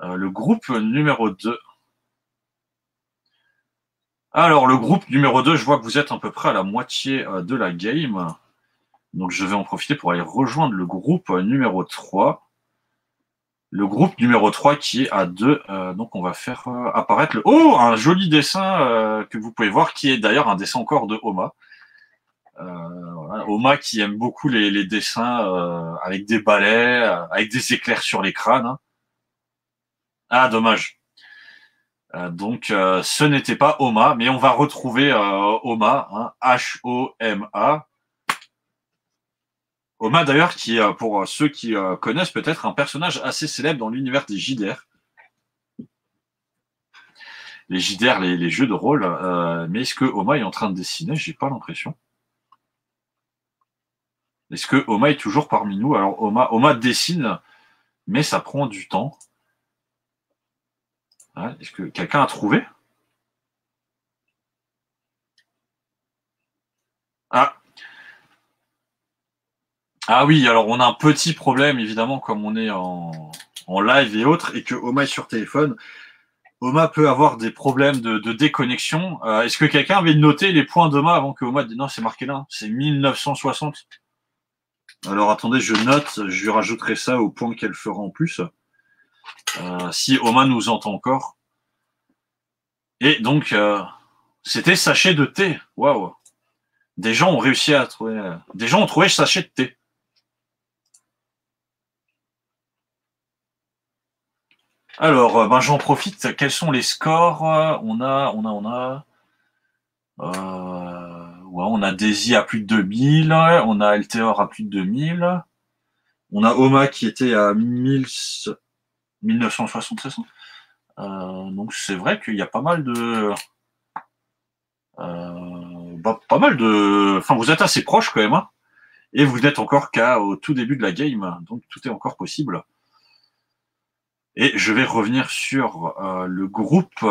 Le groupe numéro 2. Alors, le groupe numéro 2, je vois que vous êtes à peu près à la moitié de la game. Donc, je vais en profiter pour aller rejoindre le groupe numéro 3. Le groupe numéro 3 qui est à 2. Donc, on va faire apparaître un joli dessin que vous pouvez voir, qui est d'ailleurs un dessin encore de Oma. Voilà. Oma qui aime beaucoup les dessins avec des balais, avec des éclairs sur les crânes. Hein. Ah, dommage. Donc, ce n'était pas Oma, mais on va retrouver Oma, hein, H-O-M-A. Oma, d'ailleurs, qui est, pour ceux qui connaissent peut-être, un personnage assez célèbre dans l'univers des JDR. Les JDR, les jeux de rôle. Mais est-ce que Oma est en train de dessiner? J'ai pas l'impression. Est-ce que Oma est toujours parmi nous? Alors, Oma dessine, mais ça prend du temps. Ouais, est-ce que quelqu'un a trouvé? Ah. Ah oui, alors on a un petit problème, évidemment, comme on est en en live et autres, et que Oma est sur téléphone, Oma peut avoir des problèmes de déconnexion. Est-ce que quelqu'un avait noté les points d'Oma avant que Oma dise non, c'est marqué là, c'est 1960. Alors attendez, je note, je lui rajouterai ça au point qu'elle fera en plus. Si Oma nous entend encore. Et donc, c'était sachet de thé. Waouh. Des gens ont réussi à trouver. Des gens ont trouvé sachet de thé. Alors, ben, j'en profite. Quels sont les scores? On a Daisy à plus de 2000. On a Alteor à plus de 2000. On a Oma qui était à 1960, c'est ça? Donc, c'est vrai qu'il y a pas mal de. Pas mal de. Enfin, vous êtes assez proche quand même, hein, et vous n'êtes encore qu'au tout début de la game, donc tout est encore possible. Et je vais revenir sur le groupe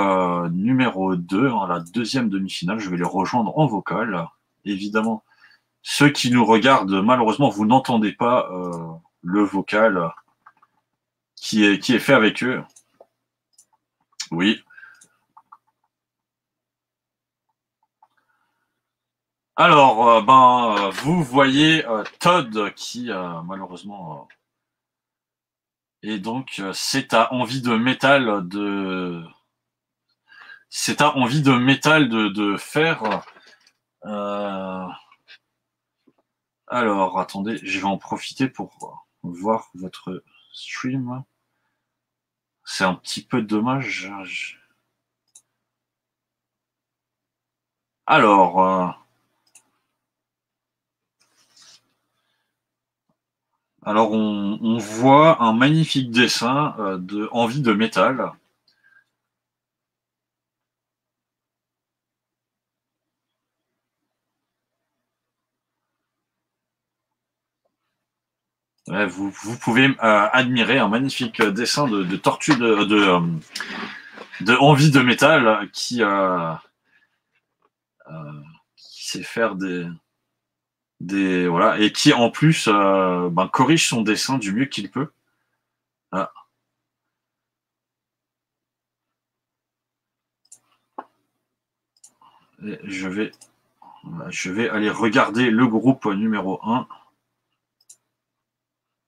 numéro 2, hein, la deuxième demi-finale. Je vais les rejoindre en vocal. Évidemment, ceux qui nous regardent, malheureusement, vous n'entendez pas le vocal qui est fait avec eux. Oui. Alors, vous voyez Todd qui, malheureusement... et donc, c'est à envie de métal de... C'est à envie de métal de faire... Alors, attendez, je vais en profiter pour voir votre stream. C'est un petit peu dommage. Alors... Alors, on voit un magnifique dessin de envie de métal. Ouais, vous pouvez admirer un magnifique dessin de tortue de envie de métal qui sait faire des voilà, et qui en plus corrige son dessin du mieux qu'il peut. Ah. Et je vais aller regarder le groupe numéro 1.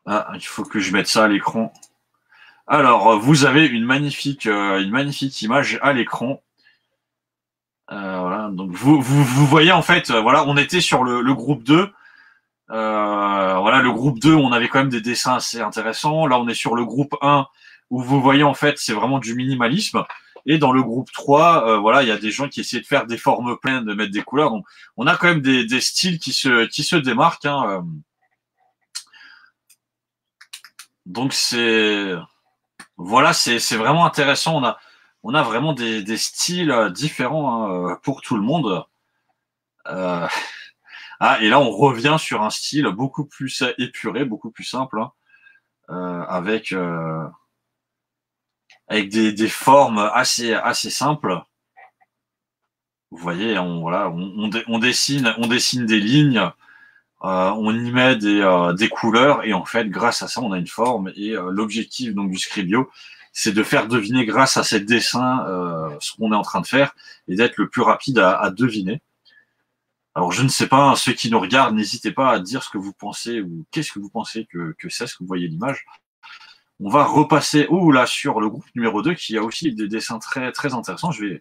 Ah, il faut que je mette ça à l'écran. Alors, vous avez une magnifique image à l'écran. Voilà, donc vous voyez en fait, voilà, on était sur le groupe 2. Voilà, le groupe 2, on avait quand même des dessins assez intéressants. Là, on est sur le groupe 1 où vous voyez en fait, c'est vraiment du minimalisme. Et dans le groupe 3, voilà, il y a des gens qui essaient de faire des formes pleines, de mettre des couleurs. Donc, on a quand même des styles qui se démarquent. Hein. Donc voilà, c'est vraiment intéressant. On a vraiment des styles différents hein, pour tout le monde. Et là, on revient sur un style beaucoup plus épuré, beaucoup plus simple, hein, avec des formes assez simples. Vous voyez, on dessine des lignes, on y met des couleurs, et en fait, grâce à ça, on a une forme. Et l'objectif donc du Scribio, c'est de faire deviner grâce à ces dessins ce qu'on est en train de faire, et d'être le plus rapide à deviner. Alors, je ne sais pas, ceux qui nous regardent, n'hésitez pas à dire ce que vous pensez, ou qu'est-ce que vous pensez que c'est, ce que vous voyez l'image. On va repasser là sur le groupe numéro 2 qui a aussi des dessins très, très intéressants. Je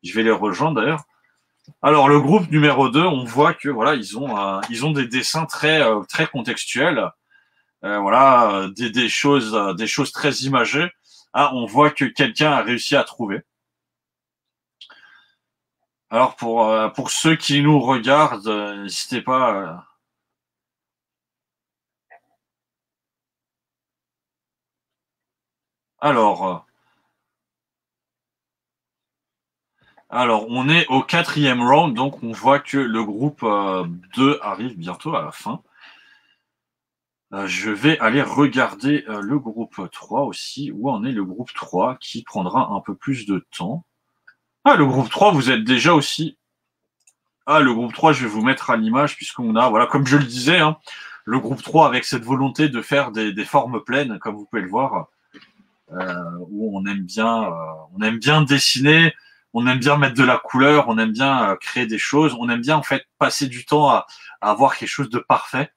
vais les rejoindre d'ailleurs. Alors, le groupe numéro 2, on voit que voilà, ils ont des dessins très, très contextuels. Voilà, des choses très imagées. Ah, on voit que quelqu'un a réussi à trouver. Alors, pour ceux qui nous regardent, n'hésitez pas. Alors, on est au 4e round, donc on voit que le groupe 2 arrive bientôt à la fin. Je vais aller regarder le groupe 3 aussi, où en est le groupe 3, qui prendra un peu plus de temps. Ah, le groupe 3, vous êtes déjà aussi... Ah, le groupe 3, je vais vous mettre à l'image, puisqu'on a, voilà, comme je le disais, hein, le groupe 3 avec cette volonté de faire des formes pleines, comme vous pouvez le voir. où on aime bien dessiner, on aime bien mettre de la couleur, on aime bien créer des choses, on aime bien en fait passer du temps à avoir quelque chose de parfait.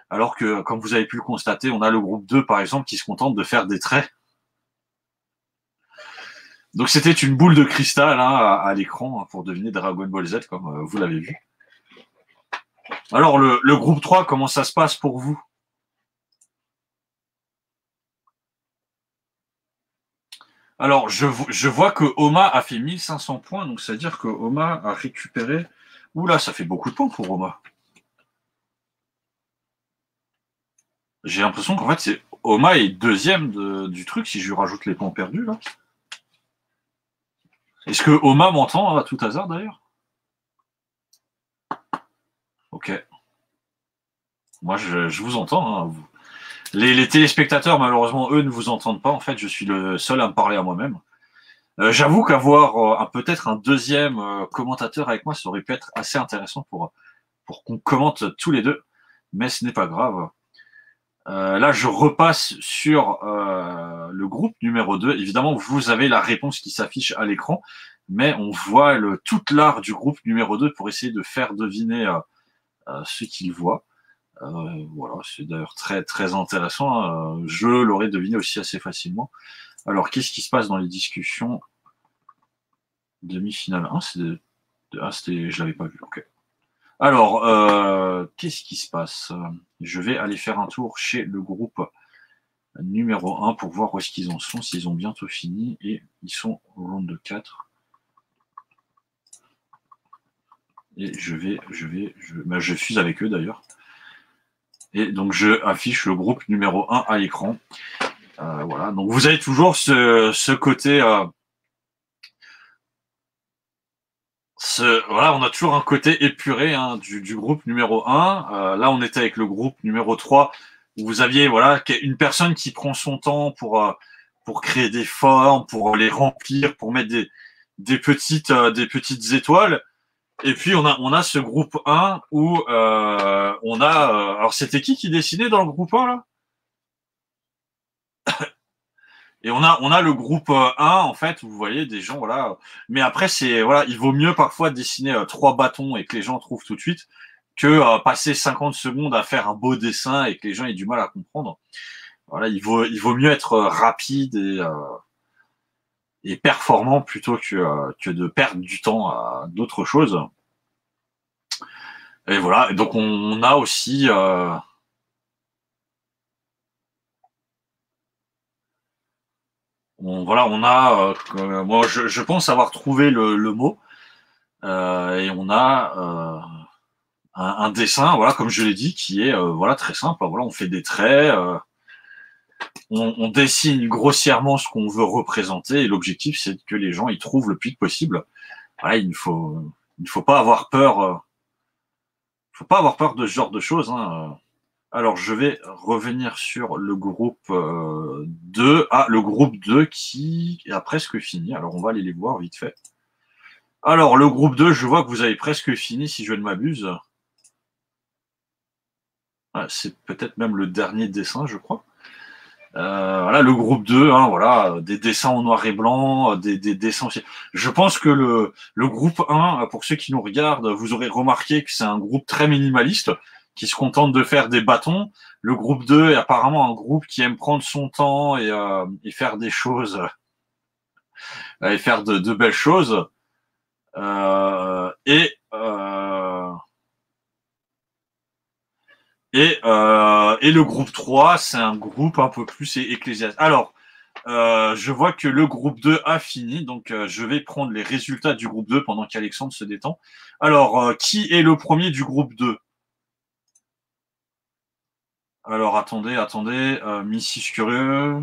Alors que, comme vous avez pu le constater, on a le groupe 2, par exemple, qui se contente de faire des traits. Donc c'était une boule de cristal hein, à l'écran pour deviner Dragon Ball Z, comme vous l'avez vu. Alors, le groupe 3, comment ça se passe pour vous? Alors, je vois que Oma a fait 1500 points, donc c'est-à-dire que Oma a récupéré... Oula, ça fait beaucoup de points pour Oma. J'ai l'impression qu'en fait, c'est Oma est deuxième du truc, si je lui rajoute les points perdus, là. Est-ce que Oma m'entend à tout hasard, d'ailleurs? Ok. Moi, je vous entends. Hein. Les téléspectateurs, malheureusement, eux, ne vous entendent pas. En fait, je suis le seul à me parler à moi-même. J'avoue qu'avoir peut-être un deuxième commentateur avec moi, ça aurait pu être assez intéressant pour qu'on commente tous les deux. Mais ce n'est pas grave. Là, je repasse sur le groupe numéro 2. Évidemment, vous avez la réponse qui s'affiche à l'écran, mais on voit toute l'art du groupe numéro 2 pour essayer de faire deviner ce qu'il voit. Voilà, c'est d'ailleurs très très intéressant. Hein. Je l'aurais deviné aussi assez facilement. Alors, qu'est-ce qui se passe dans les discussions? Demi-finale 1, je l'avais pas vu. Ok. Alors, qu'est-ce qui se passe? Je vais aller faire un tour chez le groupe numéro 1 pour voir où est-ce qu'ils en sont, s'ils ont bientôt fini. Et ils sont au round de 4. Et je fuse avec eux d'ailleurs. Et donc, je affiche le groupe numéro 1 à l'écran. Voilà. Donc, vous avez toujours ce côté... voilà, on a toujours un côté épuré hein, du groupe numéro 1. Là, on était avec le groupe numéro 3, où vous aviez voilà, une personne qui prend son temps pour créer des formes, pour les remplir, pour mettre des petites étoiles. Et puis, on a ce groupe 1 où on a... alors, c'était qui dessinait dans le groupe 1, là? Et on a le groupe 1, en fait, où vous voyez des gens, voilà. Mais après, voilà, il vaut mieux parfois dessiner 3 bâtons et que les gens trouvent tout de suite que passer 50 secondes à faire un beau dessin et que les gens aient du mal à comprendre. Voilà, il vaut mieux être rapide et performant plutôt que de perdre du temps à d'autres choses. Et voilà, et donc on a aussi... on a... moi, je pense avoir trouvé le mot. Et on a un dessin, voilà, comme je l'ai dit, qui est voilà très simple. Voilà, on fait des traits, on dessine grossièrement ce qu'on veut représenter, et l'objectif c'est que les gens y trouvent le plus vite possible. Voilà, il ne faut pas avoir peur. Faut pas avoir peur de ce genre de choses. Hein. Alors, je vais revenir sur le groupe 2. Ah, le groupe 2 qui a presque fini. Alors, on va aller les voir vite fait. Alors, le groupe 2, je vois que vous avez presque fini, si je ne m'abuse. C'est peut-être même le dernier dessin, je crois. Voilà, le groupe 2, hein, voilà, des dessins en noir et blanc, des dessins aussi. Je pense que le groupe 1, pour ceux qui nous regardent, vous aurez remarqué que c'est un groupe très minimaliste, qui se contente de faire des bâtons. Le groupe 2 est apparemment un groupe qui aime prendre son temps et faire des choses, et faire de belles choses. Et le groupe 3, c'est un groupe un peu plus ecclésiastique. Alors, je vois que le groupe 2 a fini, donc je vais prendre les résultats du groupe 2 pendant qu'Alexandre se détend. Alors, qui est le premier du groupe 2? Alors, attendez, Mrs. Curieux,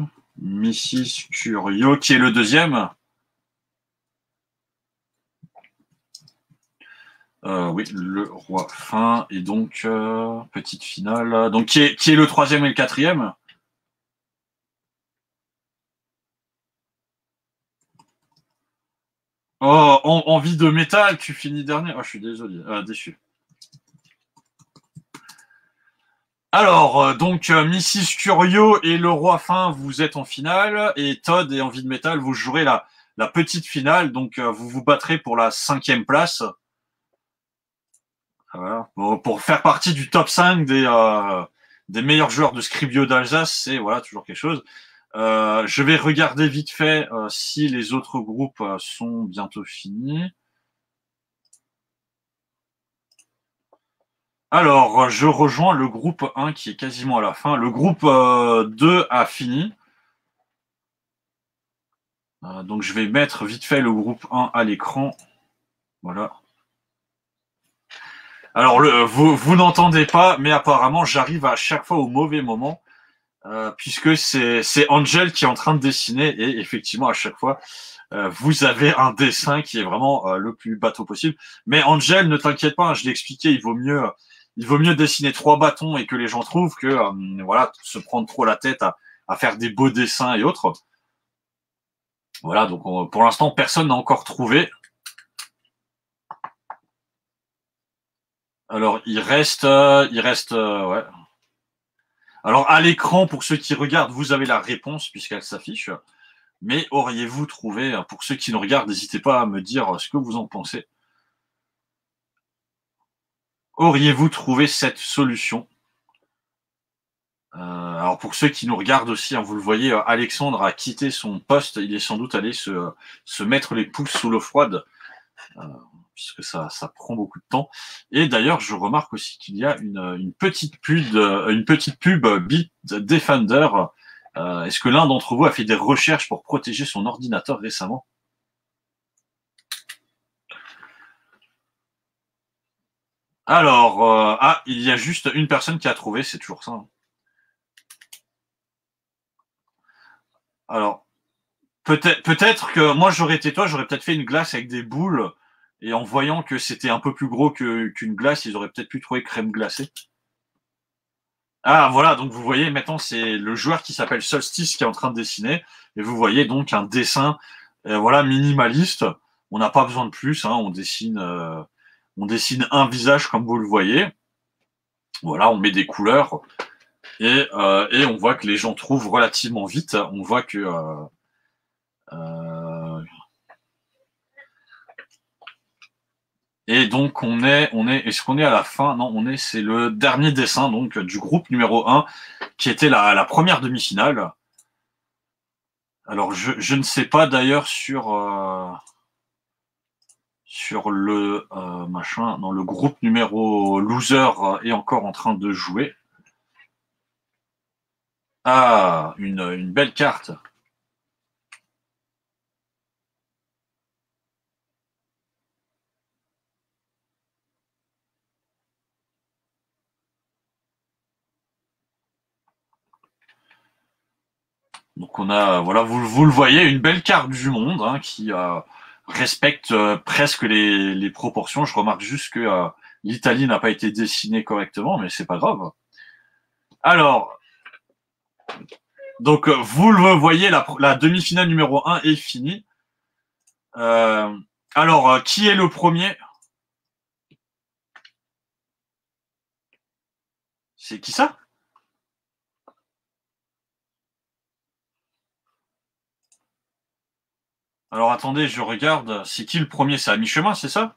qui est le deuxième? Oui, le roi fin, et donc, petite finale. Donc, qui est le troisième et le quatrième? Oh, envie de métal, tu finis dernier. Oh, je suis désolé, déçu. Alors, donc, Mrs. Curio et le Roi Fin, vous êtes en finale, et Todd et Envie de Métal, vous jouerez la petite finale, donc vous vous battrez pour la 5e place. Voilà. Bon, pour faire partie du top 5 des meilleurs joueurs de Scribio d'Alsace, c'est voilà toujours quelque chose. Je vais regarder vite fait si les autres groupes sont bientôt finis. Alors, je rejoins le groupe 1 qui est quasiment à la fin. Le groupe 2 a fini. Donc, je vais mettre vite fait le groupe 1 à l'écran. Voilà. Alors, vous n'entendez pas, mais apparemment, j'arrive à chaque fois au mauvais moment. Puisque c'est Angel qui est en train de dessiner et effectivement à chaque fois vous avez un dessin qui est vraiment le plus bateau possible. Mais Angel, ne t'inquiète pas, hein, je l'ai expliqué, il vaut mieux dessiner 3 bâtons et que les gens trouvent que voilà se prendre trop la tête à faire des beaux dessins et autres. Voilà, donc pour l'instant personne n'a encore trouvé. Alors il reste ouais. Alors à l'écran pour ceux qui regardent, vous avez la réponse puisqu'elle s'affiche. Mais auriez-vous trouvé, pour ceux qui nous regardent, n'hésitez pas à me dire ce que vous en pensez. Auriez-vous trouvé cette solution? Alors pour ceux qui nous regardent aussi, hein, vous le voyez, Alexandre a quitté son poste, il est sans doute allé se mettre les pouces sous l'eau froide, puisque ça prend beaucoup de temps. Et d'ailleurs, je remarque aussi qu'il y a une petite pub Beat Defender. Est-ce que l'un d'entre vous a fait des recherches pour protéger son ordinateur récemment? Alors, il y a juste une personne qui a trouvé, c'est toujours ça. Hein. Alors, peut-être que moi j'aurais été toi, j'aurais peut-être fait une glace avec des boules, et en voyant que c'était un peu plus gros qu'une glace, ils auraient peut-être pu trouver crème glacée. Ah voilà, donc vous voyez maintenant c'est le joueur qui s'appelle Solstice qui est en train de dessiner, et vous voyez donc un dessin voilà minimaliste. On n'a pas besoin de plus, hein, on dessine un visage comme vous le voyez. Voilà, on met des couleurs. Et on voit que les gens trouvent relativement vite. On voit que et donc est-ce qu'on est à la fin? Non, c'est le dernier dessin donc du groupe numéro 1 qui était la première demi-finale. Alors je ne sais pas d'ailleurs sur le machin, non, le groupe numéro loser est encore en train de jouer. Ah, une belle carte. Donc on a, voilà, vous le voyez, une belle carte du monde hein, qui respecte presque les proportions. Je remarque juste que l'Italie n'a pas été dessinée correctement, mais c'est pas grave. Alors, donc vous le voyez, la demi-finale numéro 1 est finie. Alors, qui est le premier? C'est qui ça? Alors attendez, je regarde. C'est qui le premier? C'est à mi-chemin, c'est ça?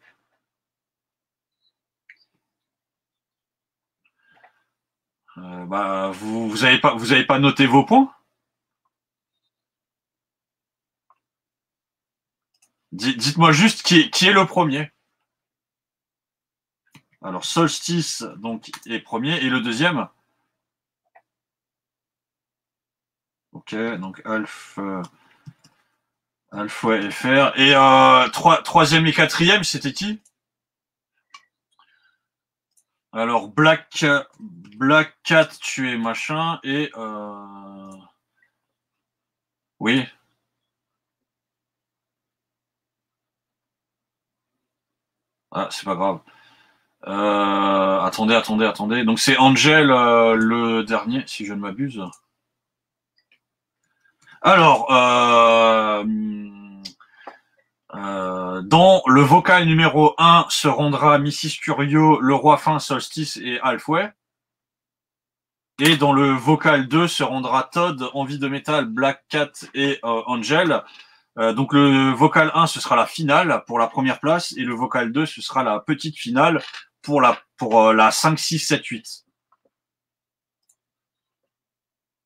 Bah, vous avez pas noté vos points? Dites-moi juste qui est le premier. Alors Solstice donc est premier et le deuxième. Ok, donc Alf ouais, FR et troisième et quatrième c'était qui? Alors Black Cat tu es machin et oui. Ah c'est pas grave. Attendez. Donc c'est Angel le dernier, si je ne m'abuse. Alors, dans le vocal numéro 1 se rendra Mrs. Curio, le roi fin, Solstice et Halfway. Et dans le vocal 2 se rendra Todd, Envie de Métal, Black Cat et Angel. Donc le vocal 1, ce sera la finale pour la première place, et le vocal 2, ce sera la petite finale pour la 5, 6, 7, 8.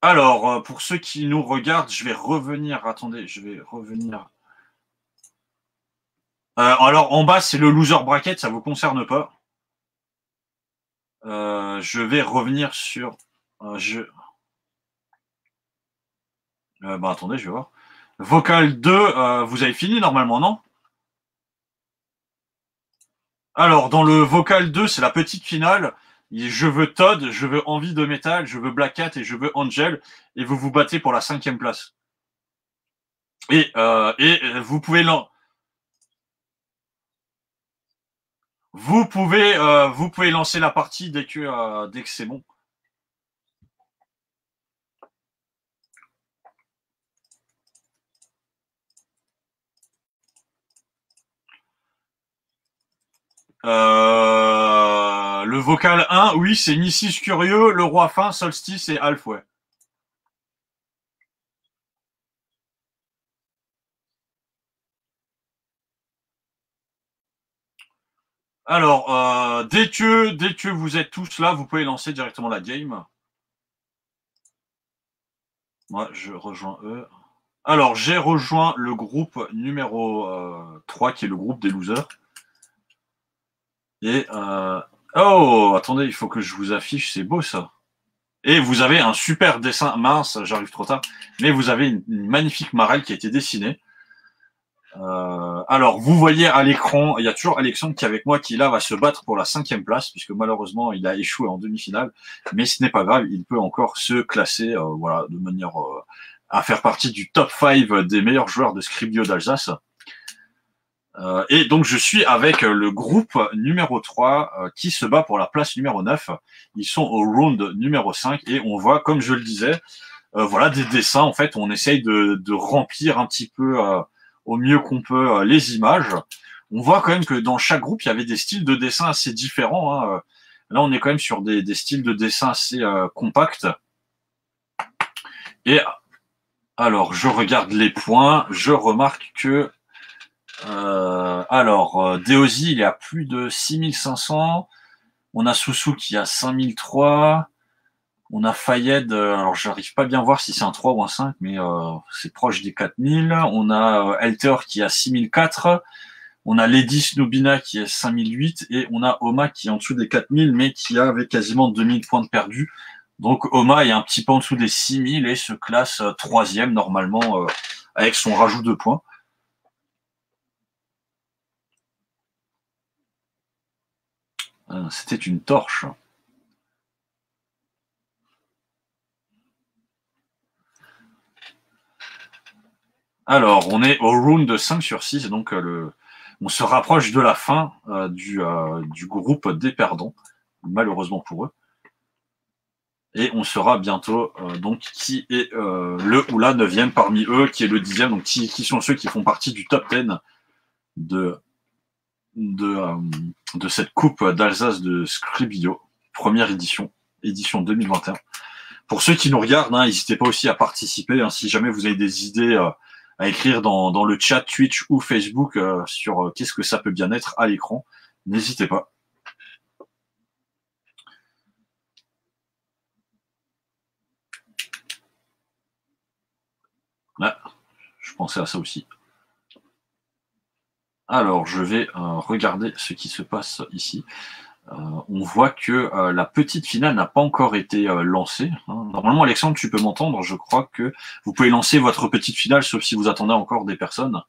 Alors, pour ceux qui nous regardent, je vais revenir. Attendez, je vais revenir. Alors, en bas, c'est le loser bracket, ça vous concerne pas. Je vais revenir sur. Bah, attendez, je vais voir. Vocal 2, vous avez fini normalement, non? Alors, dans le vocal 2, c'est la petite finale. Je veux Todd, je veux Envie de Métal, je veux Black Cat et je veux Angel. Et vous vous battez pour la 5e place. Et vous pouvez vous pouvez lancer la partie dès que c'est bon. Le vocal 1, oui, c'est Nissis Curieux, Le Roi Fin, Solstice et Alf, ouais. Alors, dès que vous êtes tous là, vous pouvez lancer directement la game. Moi, je rejoins eux. Alors, j'ai rejoint le groupe numéro 3, qui est le groupe des losers. Et oh, attendez, il faut que je vous affiche, c'est beau ça. Et vous avez un super dessin, mince, j'arrive trop tard, mais vous avez une magnifique marelle qui a été dessinée. Alors, vous voyez à l'écran, il y a toujours Alexandre qui est avec moi, qui là va se battre pour la 5e place, puisque malheureusement il a échoué en demi-finale, mais ce n'est pas grave, il peut encore se classer, voilà, de manière à faire partie du top 5 des meilleurs joueurs de Scribio d'Alsace. Et donc je suis avec le groupe numéro 3 qui se bat pour la place numéro 9. Ils sont au round numéro 5 et on voit, comme je le disais, voilà, des dessins. En fait, on essaye de remplir un petit peu au mieux qu'on peut les images. On voit quand même que dans chaque groupe, il y avait des styles de dessin assez différents, hein. Là, on est quand même sur des styles de dessin assez compacts. Et alors, je regarde les points, je remarque que Deozi, il est à plus de 6500. On a Soussou qui a 5003. On a Fayed, alors j'arrive pas bien à voir si c'est un 3 ou un 5, mais c'est proche des 4000. On a Elter qui a 6004. On a Lady Snoobina qui est 5008. Et on a Oma qui est en dessous des 4000, mais qui avait quasiment 2000 points de perdu. Donc Oma est un petit peu en dessous des 6000 et se classe 3e normalement avec son rajout de points. C'était une torche. Alors, on est au round de 5 sur 6, donc on se rapproche de la fin du groupe des perdants, malheureusement pour eux. Et on saura bientôt donc qui est le ou la 9e parmi eux, qui est le 10e, donc qui sont ceux qui font partie du top 10 de cette coupe d'Alsace de Scribio, première édition 2021. Pour ceux qui nous regardent, hein, n'hésitez pas aussi à participer, hein, si jamais vous avez des idées à écrire dans le chat Twitch ou Facebook sur qu'est-ce que ça peut bien être à l'écran. N'hésitez pas. Là, je pensais à ça aussi. Alors, je vais regarder ce qui se passe ici. On voit que la petite finale n'a pas encore été lancée, hein. Normalement, Alexandre, tu peux m'entendre. Je crois que vous pouvez lancer votre petite finale, sauf si vous attendez encore des personnes.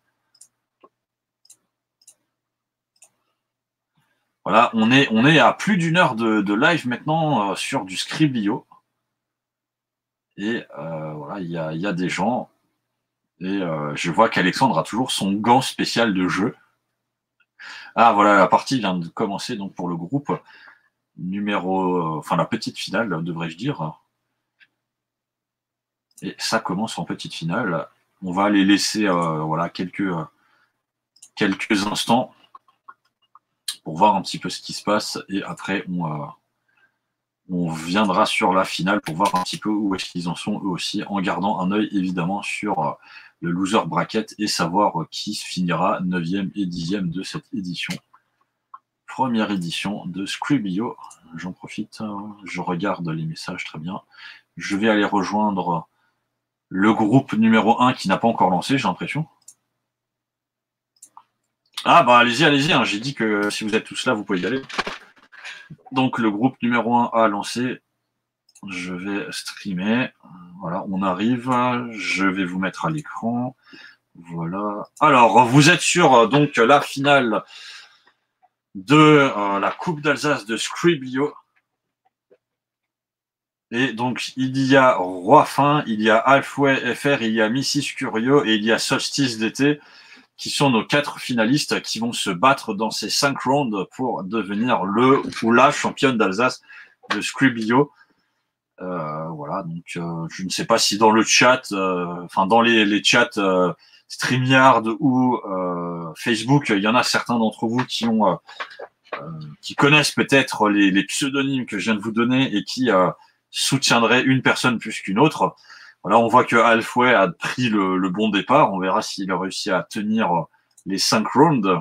Voilà, on est à plus d'une heure de live maintenant sur du Scriblio. Et voilà, il y a des gens. Et je vois qu'Alexandre a toujours son gant spécial de jeu. Ah voilà, la partie vient de commencer donc pour le groupe numéro, enfin la petite finale, devrais-je dire. Et ça commence en petite finale. On va les laisser voilà quelques instants pour voir un petit peu ce qui se passe et après on viendra sur la finale pour voir un petit peu où est-ce qu'ils en sont eux aussi, en gardant un œil évidemment sur le loser bracket et savoir qui finira 9e et 10e de cette édition. Première édition de Scribio. J'en profite, je regarde les messages très bien. Je vais aller rejoindre le groupe numéro 1 qui n'a pas encore lancé, j'ai l'impression. Ah bah allez-y, allez-y, hein. J'ai dit que si vous êtes tous là, vous pouvez y aller. Donc le groupe numéro 1 a lancé. Je vais streamer. Voilà, on arrive. Je vais vous mettre à l'écran. Voilà. Alors, vous êtes sur donc la finale de la Coupe d'Alsace de Scribio. Et donc, il y a Roi Fin, il y a Halfway FR, il y a Mrs. Curio et il y a Solstice d'été, qui sont nos 4 finalistes qui vont se battre dans ces 5 rounds pour devenir le ou la championne d'Alsace de Scribio. Voilà, donc je ne sais pas si dans le chat, enfin dans les chats StreamYard ou Facebook, il y en a certains d'entre vous qui connaissent peut-être les pseudonymes que je viens de vous donner et qui soutiendraient une personne plus qu'une autre. Voilà, on voit que Halfway a pris le bon départ. On verra s'il a réussi à tenir les 5 rounds.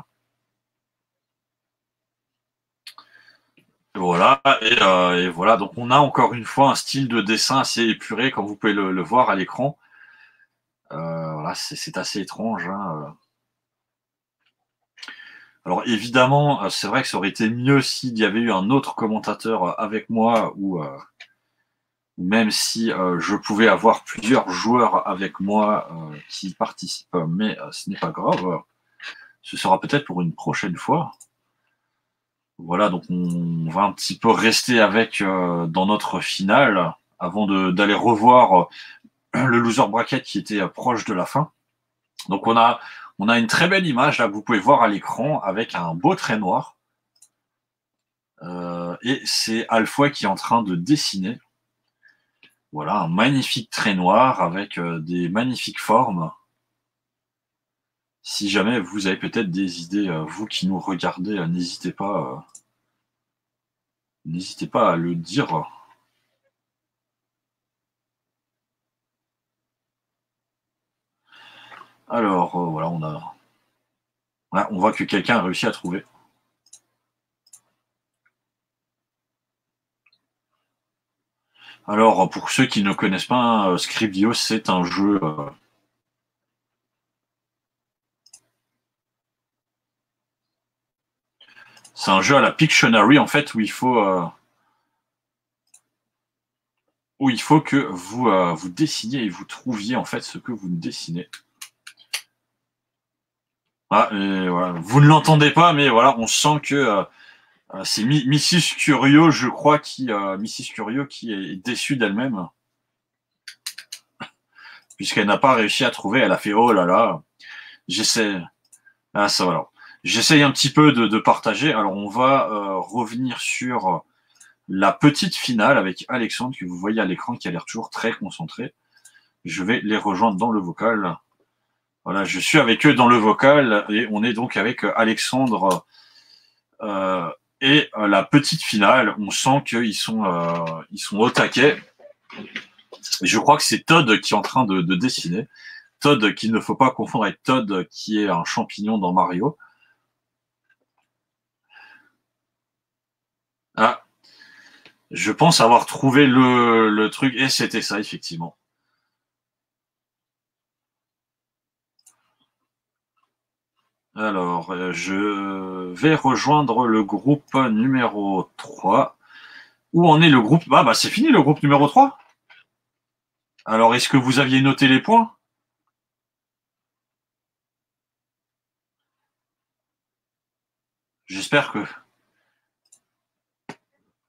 Voilà, et voilà, donc on a encore une fois un style de dessin assez épuré, comme vous pouvez le voir à l'écran. Voilà, c'est assez étrange. Hein. Alors évidemment, c'est vrai que ça aurait été mieux s'il y avait eu un autre commentateur avec moi, ou même si je pouvais avoir plusieurs joueurs avec moi qui participent, mais ce n'est pas grave. Ce sera peut-être pour une prochaine fois. Voilà, donc on va un petit peu rester avec dans notre finale avant d'aller revoir le loser bracket qui était proche de la fin. Donc on a une très belle image là que vous pouvez voir à l'écran avec un beau trait noir. Et c'est Halfway qui est en train de dessiner. Voilà, un magnifique trait noir avec des magnifiques formes. Si jamais vous avez peut-être des idées, vous qui nous regardez, n'hésitez pas à le dire. Alors, voilà, on voit que quelqu'un a réussi à trouver. Alors, pour ceux qui ne connaissent pas, Scribio, c'est un jeu à la Pictionary, en fait, où il faut que vous dessiniez et vous trouviez, en fait, ce que vous dessinez. Ah, et voilà. Vous ne l'entendez pas, mais voilà, on sent que c'est Mrs. Curio, je crois, Mrs. Curio qui est déçue d'elle-même, puisqu'elle n'a pas réussi à trouver. Elle a fait oh là là. J'essaie. Ah ça voilà. J'essaye un petit peu de partager. Alors on va revenir sur la petite finale avec Alexandre que vous voyez à l'écran qui a l'air toujours très concentré. Je vais les rejoindre dans le vocal. Voilà, je suis avec eux dans le vocal et on est donc avec Alexandre et la petite finale. On sent qu'ils sont au taquet. Et je crois que c'est Todd qui est en train de dessiner. Todd qu'il ne faut pas confondre avec Todd qui est un champignon dans Mario. Ah, je pense avoir trouvé le truc et c'était ça effectivement. Alors, je vais rejoindre le groupe numéro 3. Où en est le groupe? Bah c'est fini le groupe numéro 3. Alors, est-ce que vous aviez noté les points? J'espère que...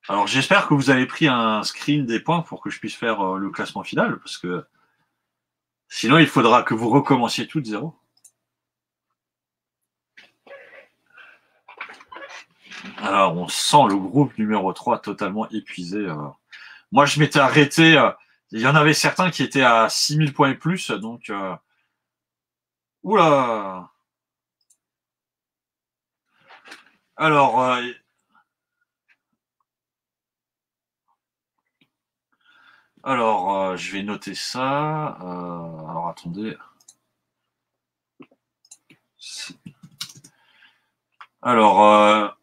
Alors, j'espère que vous avez pris un screen des points pour que je puisse faire le classement final, parce que sinon, il faudra que vous recommenciez tout de zéro. Alors, on sent le groupe numéro 3 totalement épuisé. Moi, je m'étais arrêté. Il y en avait certains qui étaient à 6000 points et plus, donc... Oula! Alors, Alors, je vais noter ça. Alors, attendez. Alors,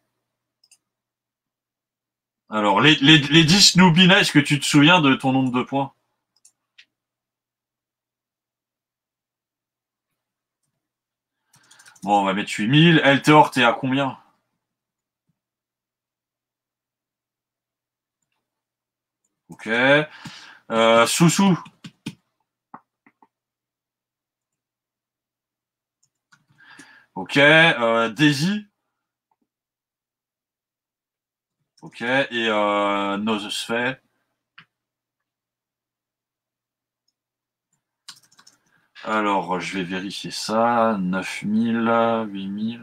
les 10 Noobina, est-ce que tu te souviens de ton nombre de points? Bon, on va mettre 8000. Elteor, t'es à combien? Ok. Soussou. Ok. Daisy. Ok. Et Nosfait. Alors, je vais vérifier ça. 9000, 8000.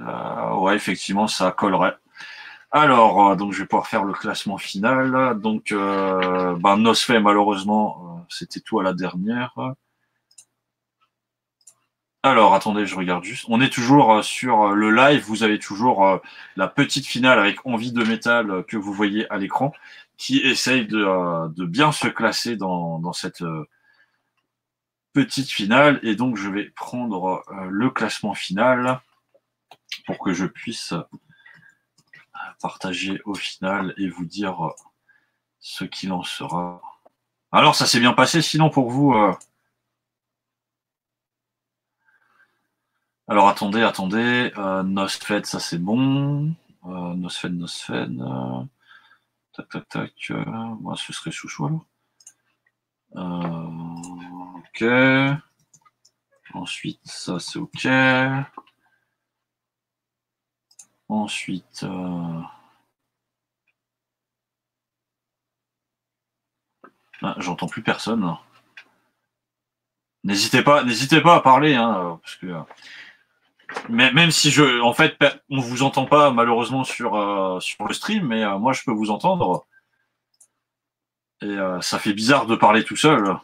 Ouais, effectivement, ça collerait. Alors, donc je vais pouvoir faire le classement final. Donc, Nosfait, malheureusement, c'était tout à la dernière. Alors, attendez, je regarde juste. On est toujours sur le live. Vous avez toujours la petite finale avec Envie de Métal que vous voyez à l'écran, qui essaye de bien se classer dans cette petite finale. Et donc, je vais prendre le classement final pour que je puisse partager au final et vous dire ce qu'il en sera. Alors, ça s'est bien passé, sinon pour vous Alors, attendez. Nosfed, ça c'est bon. Nosfed. Tac. Moi, ce serait chouchou alors. Ok. Ensuite, ça c'est ok. Ensuite, j'entends plus personne. N'hésitez pas à parler, hein, parce que mais même si en fait, on vous entend pas malheureusement sur le stream, mais moi je peux vous entendre. Et ça fait bizarre de parler tout seul.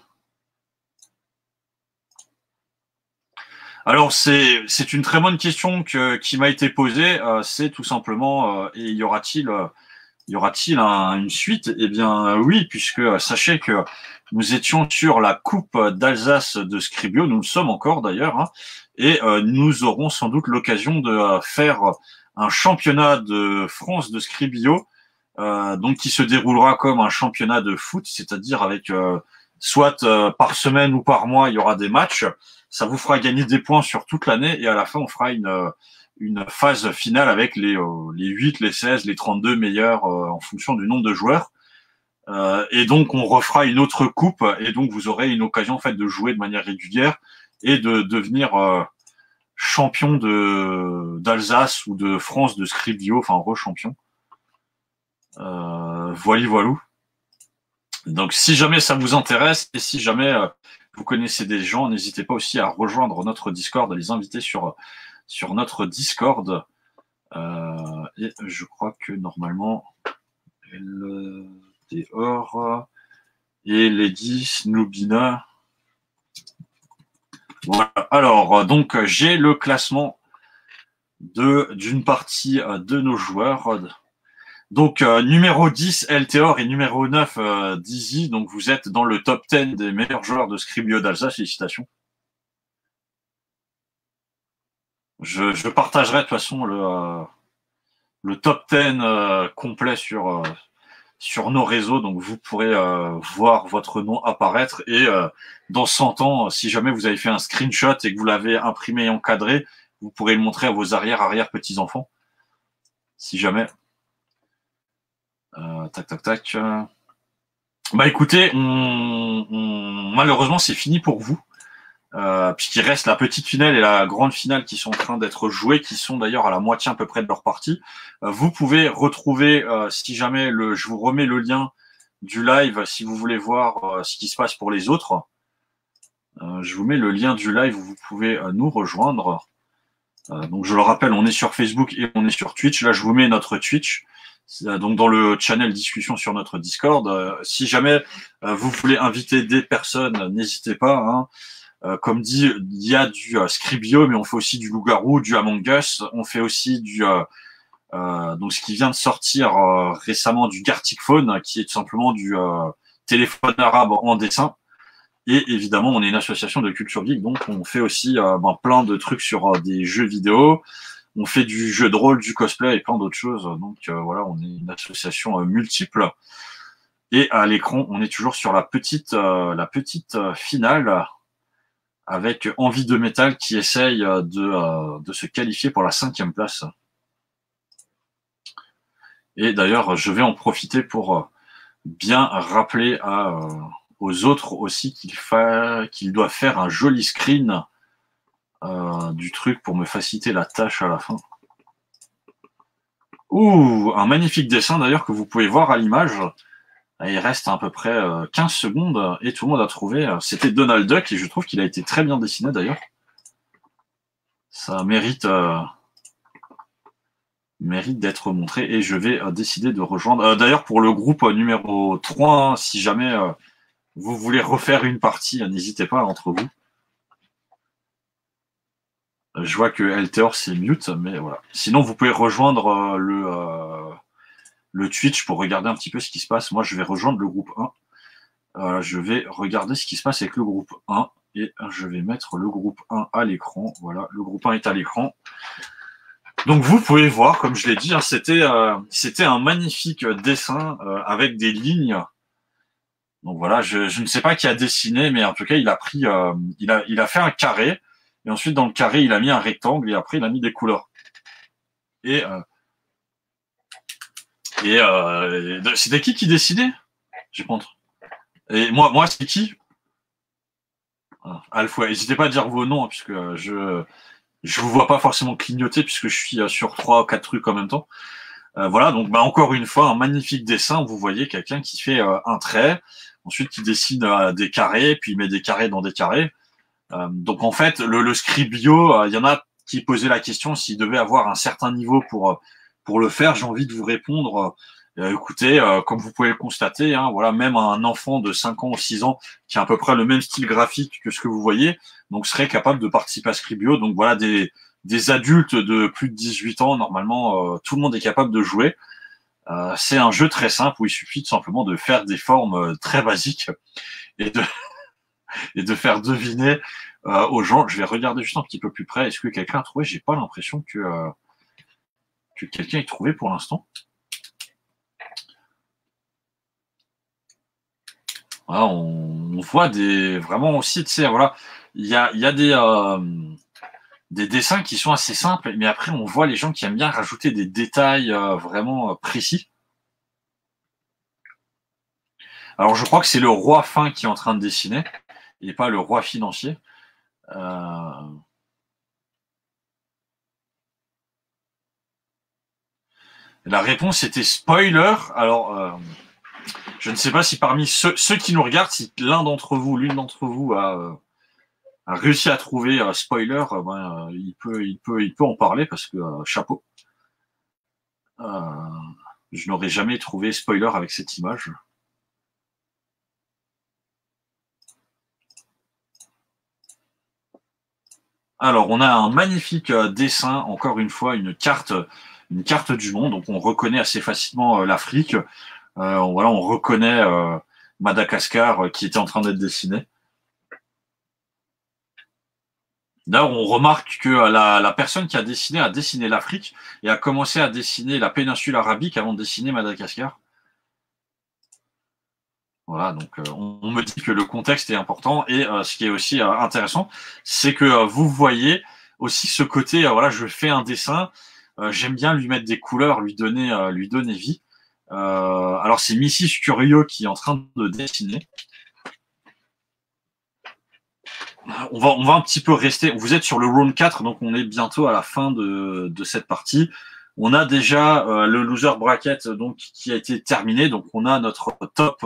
Alors c'est une très bonne question qui m'a été posée. C'est tout simplement et y aura-t-il une suite? Eh bien oui, puisque sachez que nous étions sur la Coupe d'Alsace de Scribio, nous le sommes encore d'ailleurs, hein, et nous aurons sans doute l'occasion de faire un championnat de France de Scribio, donc qui se déroulera comme un championnat de foot, c'est-à-dire avec soit par semaine ou par mois, il y aura des matchs. Ça vous fera gagner des points sur toute l'année et à la fin, on fera une phase finale avec les 8, les 16, les 32 meilleurs en fonction du nombre de joueurs. Et donc, on refera une autre coupe et donc vous aurez une occasion en fait de jouer de manière régulière et de devenir champion d'Alsace ou de France de Scribio, enfin re-champion. Voilou. Donc, si jamais ça vous intéresse et si jamais vous connaissez des gens, n'hésitez pas aussi à rejoindre notre Discord, à les inviter sur notre Discord. Et je crois que normalement, Elteor et Lady Snoobina. Voilà. Alors, donc, j'ai le classement d'une partie de nos joueurs. Donc, numéro 10, Elteor et numéro 9, Dizzy. Donc, vous êtes dans le top 10 des meilleurs joueurs de Scribio d'Alsace. Félicitations. Je partagerai de toute façon le top 10 complet sur nos réseaux. Donc, vous pourrez voir votre nom apparaître. Et dans 100 ans, si jamais vous avez fait un screenshot et que vous l'avez imprimé et encadré, vous pourrez le montrer à vos arrière-petits-enfants. Si jamais. Tac. Bah écoutez, malheureusement c'est fini pour vous, puisqu'il reste la petite finale et la grande finale qui sont en train d'être jouées, qui sont d'ailleurs à la moitié à peu près de leur partie. Vous pouvez retrouver, si jamais je vous remets le lien du live, si vous voulez voir ce qui se passe pour les autres. Je vous mets le lien du live où vous pouvez nous rejoindre. Donc je le rappelle, on est sur Facebook et on est sur Twitch. Là, je vous mets notre Twitch. Donc dans le channel discussion sur notre Discord. Si jamais vous voulez inviter des personnes, n'hésitez pas. Hein. Comme dit, il y a du Scribio, mais on fait aussi du loup-garou, du Among Us. On fait aussi donc ce qui vient de sortir récemment du Gartic Phone, qui est tout simplement téléphone arabe en dessin. Et évidemment, on est une association de culture geek, donc on fait aussi plein de trucs sur des jeux vidéo. On fait du jeu de rôle, du cosplay et plein d'autres choses. Donc voilà, on est une association multiple. Et à l'écran, on est toujours sur la petite finale avec Envie de Métal qui essaye de se qualifier pour la 5e place. Et d'ailleurs, je vais en profiter pour bien rappeler aux autres aussi qu'ils doivent faire un joli screen du truc pour me faciliter la tâche à la fin. Ouh, un magnifique dessin d'ailleurs que vous pouvez voir à l'image. Il reste à peu près 15 secondes et tout le monde a trouvé. C'était Donald Duck et je trouve qu'il a été très bien dessiné d'ailleurs. Ça mérite d'être montré et je vais décider de rejoindre. D'ailleurs, pour le groupe numéro 3, si jamais vous voulez refaire une partie, n'hésitez pas entre vous. Je vois que Elteor c'est mute, mais voilà. Sinon, vous pouvez rejoindre le Twitch pour regarder un petit peu ce qui se passe. Moi, je vais rejoindre le groupe 1. Je vais regarder ce qui se passe avec le groupe 1 et je vais mettre le groupe 1 à l'écran. Voilà, le groupe 1 est à l'écran. Donc, vous pouvez voir, comme je l'ai dit, c'était un magnifique dessin avec des lignes. Donc voilà, je ne sais pas qui a dessiné, mais en tout cas, il a pris, il a fait un carré. Et ensuite, dans le carré, il a mis un rectangle et après, il a mis des couleurs. Et c'était qui dessinait? J'ai pas entendu. Et moi, c'est qui? Alpha. N'hésitez pas à dire vos noms, puisque je vous vois pas forcément clignoter, puisque je suis sur 3 ou 4 trucs en même temps. Voilà, donc encore une fois, un magnifique dessin. Vous voyez quelqu'un qui fait un trait, ensuite qui dessine des carrés, puis il met des carrés dans des carrés. Donc en fait, le Scribio, il y en a qui posaient la question s'il devait avoir un certain niveau pour le faire. J'ai envie de vous répondre. Écoutez, comme vous pouvez le constater, voilà, même un enfant de 5 ans ou 6 ans qui a à peu près le même style graphique que ce que vous voyez, donc serait capable de participer à Scribio. Donc voilà, des adultes de plus de 18 ans, normalement, tout le monde est capable de jouer. C'est un jeu très simple où il suffit tout simplement de faire des formes très basiques et de faire deviner aux gens. Je vais regarder juste un petit peu plus près. Est-ce que quelqu'un a trouvé? J'ai pas l'impression que quelqu'un ait trouvé pour l'instant. Voilà, on voit vraiment aussi, tu sais, voilà, il y a des dessins qui sont assez simples, mais après on voit les gens qui aiment bien rajouter des détails vraiment précis. Alors je crois que c'est le roi fin qui est en train de dessiner, et pas le roi financier. La réponse était spoiler. Alors je ne sais pas si parmi ceux qui nous regardent, si l'une d'entre vous a réussi à trouver spoiler, il peut en parler parce que chapeau. Je n'aurais jamais trouvé spoiler avec cette image. Alors, on a un magnifique dessin, encore une fois, une carte du monde. Donc, on reconnaît assez facilement l'Afrique. Voilà, on reconnaît Madagascar qui était en train d'être dessiné. D'ailleurs, on remarque que la personne qui a dessiné l'Afrique et a commencé à dessiner la péninsule arabique avant de dessiner Madagascar. Voilà, donc on me dit que le contexte est important et ce qui est aussi intéressant, c'est que vous voyez aussi ce côté, voilà, je fais un dessin, j'aime bien lui mettre des couleurs, lui donner vie. Alors c'est Mrs. Curio qui est en train de dessiner. On va un petit peu rester. Vous êtes sur le round 4, donc on est bientôt à la fin de cette partie. On a déjà le loser bracket donc qui a été terminé, donc on a notre top.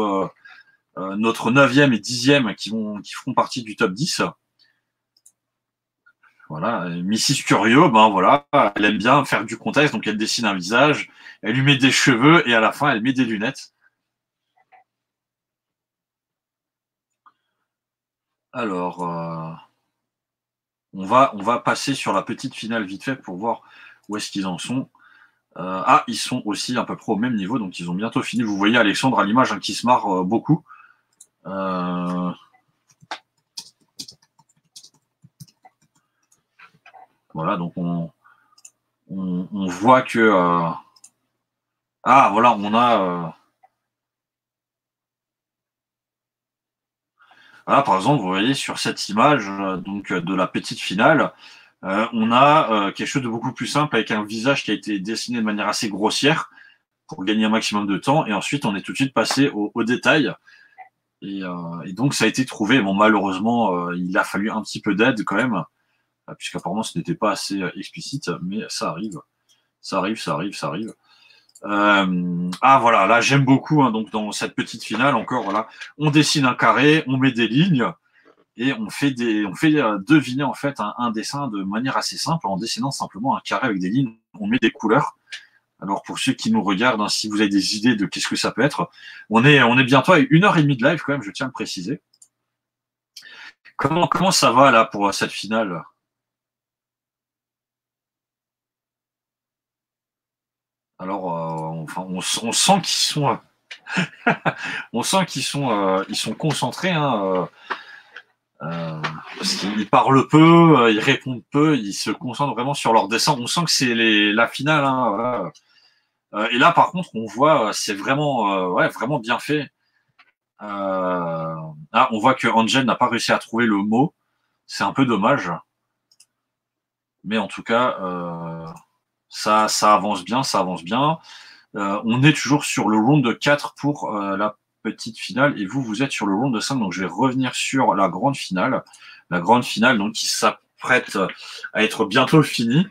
Notre 9e et 10e qui feront partie du top 10. Voilà, Mrs. Curio, voilà, elle aime bien faire du contexte, donc elle dessine un visage, elle lui met des cheveux et à la fin elle met des lunettes. Alors, on va passer sur la petite finale vite fait pour voir où est-ce qu'ils en sont. Ils sont aussi à peu près au même niveau, donc ils ont bientôt fini. Vous voyez Alexandre à l'image qui se marre beaucoup. Euh, voilà, donc on voit que... ah, voilà, on a... voilà, par exemple, vous voyez sur cette image donc de la petite finale, on a quelque chose de beaucoup plus simple avec un visage qui a été dessiné de manière assez grossière pour gagner un maximum de temps. Et ensuite, on est tout de suite passé au détail. Et donc, ça a été trouvé. Bon, malheureusement, il a fallu un petit peu d'aide quand même, puisqu'apparemment, ce n'était pas assez explicite, mais ça arrive. Ça arrive, ça arrive, ça arrive. Ah voilà, là j'aime beaucoup hein, donc dans cette petite finale encore voilà, on dessine un carré, on met des lignes et on fait deviner en fait un dessin de manière assez simple en dessinant simplement un carré avec des lignes, on met des couleurs. Alors pour ceux qui nous regardent, hein, si vous avez des idées de qu'est-ce que ça peut être, on est bientôt à 1h30 de live quand même, je tiens à le préciser. Comment ça va là pour cette finale? Alors enfin on sent qu'ils sont on sent qu'ils sont ils sont concentrés hein, parce qu'ils parlent peu, ils répondent peu, ils se concentrent vraiment sur leur dessin. On sent que c'est la finale. Hein, voilà. Et là, par contre, on voit, c'est vraiment, ouais, vraiment bien fait. Là, on voit que Angel n'a pas réussi à trouver le mot. C'est un peu dommage. Mais en tout cas, ça avance bien, ça avance bien. On est toujours sur le round de 4 pour la petite finale. Et vous êtes sur le round de 5. Donc, je vais revenir sur la grande finale. La grande finale, donc, qui s'apprête à être bientôt finie.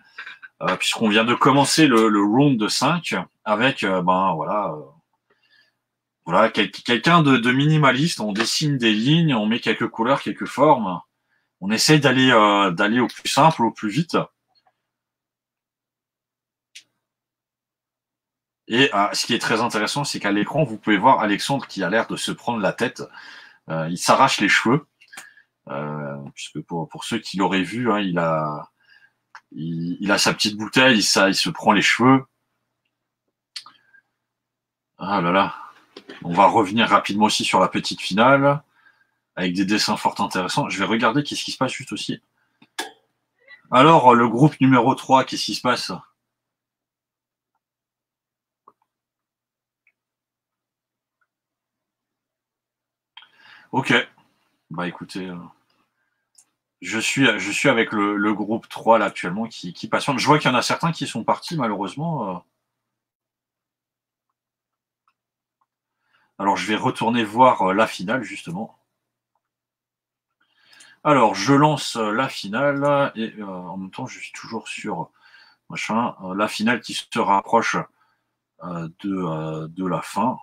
Puisqu'on vient de commencer le round de 5 avec, voilà, quelqu'un de minimaliste. On dessine des lignes, on met quelques couleurs, quelques formes. On essaye d'aller au plus simple, au plus vite. Et ce qui est très intéressant, c'est qu'à l'écran, vous pouvez voir Alexandre qui a l'air de se prendre la tête. Il s'arrache les cheveux. Puisque pour ceux qui l'auraient vu, hein, il a sa petite bouteille, il se prend les cheveux. Ah là là. On va revenir rapidement aussi sur la petite finale, avec des dessins fort intéressants. Je vais regarder qu'est-ce qui se passe juste aussi. Alors, le groupe numéro 3, qu'est-ce qui se passe? Ok. Bah écoutez, je suis avec le groupe 3 là actuellement qui patiente. Je vois qu'il y en a certains qui sont partis malheureusement. Alors je vais retourner voir la finale justement. Alors je lance la finale et en même temps je suis toujours sur machin la finale qui se rapproche de la fin.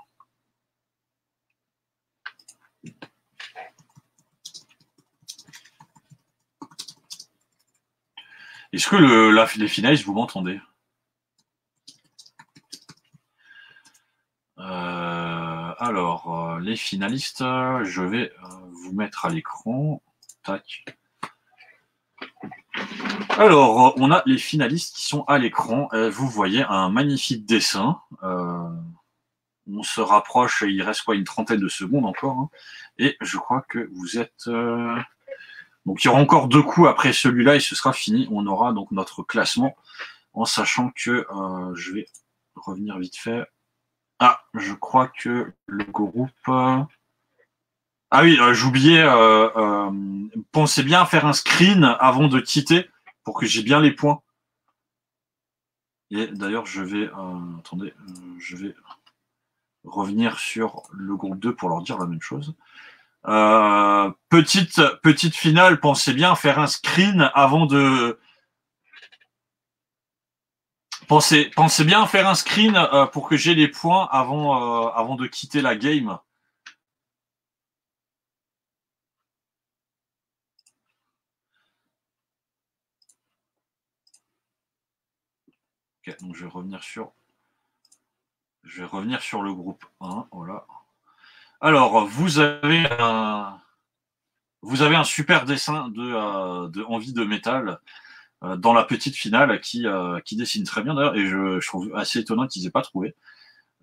Est-ce que les finalistes, vous m'entendez? Alors, les finalistes, je vais vous mettre à l'écran. Tac. Alors, on a les finalistes qui sont à l'écran. Vous voyez un magnifique dessin. On se rapproche, il reste quoi, une trentaine de secondes encore. Hein, et je crois que vous êtes... Donc, il y aura encore 2 coups après celui-là et ce sera fini. On aura donc notre classement en sachant que je vais revenir vite fait. Ah, je crois que le groupe... Ah oui, j'oubliais, pensez bien à faire un screen avant de quitter pour que j'ai bien les points. Et d'ailleurs, je vais... attendez, je vais revenir sur le groupe 2 pour leur dire la même chose. Petite finale, pensez bien à faire un screen avant de... Pensez bien à faire un screen pour que j'ai les points avant de quitter la game. Ok, donc je vais revenir sur le groupe 1. Voilà. Alors, vous avez un super dessin de Envie de métal dans la petite finale qui dessine très bien d'ailleurs, et je trouve assez étonnant qu'ils aient pas trouvé.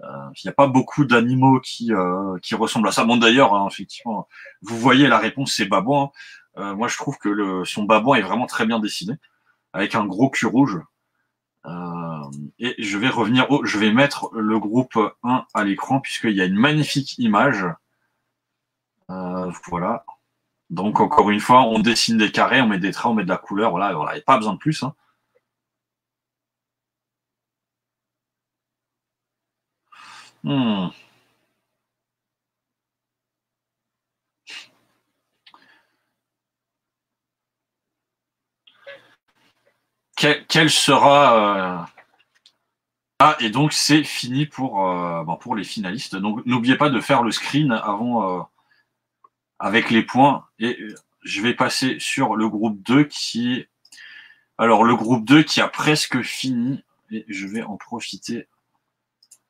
Il n'y a pas beaucoup d'animaux qui ressemblent à ça. Bon, d'ailleurs, hein, effectivement, vous voyez la réponse, c'est babouin. Moi, je trouve que son babouin est vraiment très bien dessiné, avec un gros cul rouge. Et je vais revenir je vais mettre le groupe 1 à l'écran, puisqu'il y a une magnifique image. Voilà. Donc, encore une fois, on dessine des carrés, on met des traits, on met de la couleur. Voilà, il n'y a pas besoin de plus. Hein. Hmm. Quel sera... Ah, et donc c'est fini pour les finalistes. Donc n'oubliez pas de faire le screen avant avec les points. Et je vais passer sur le groupe 2 qui... Alors, le groupe 2 qui a presque fini. Et je vais en profiter.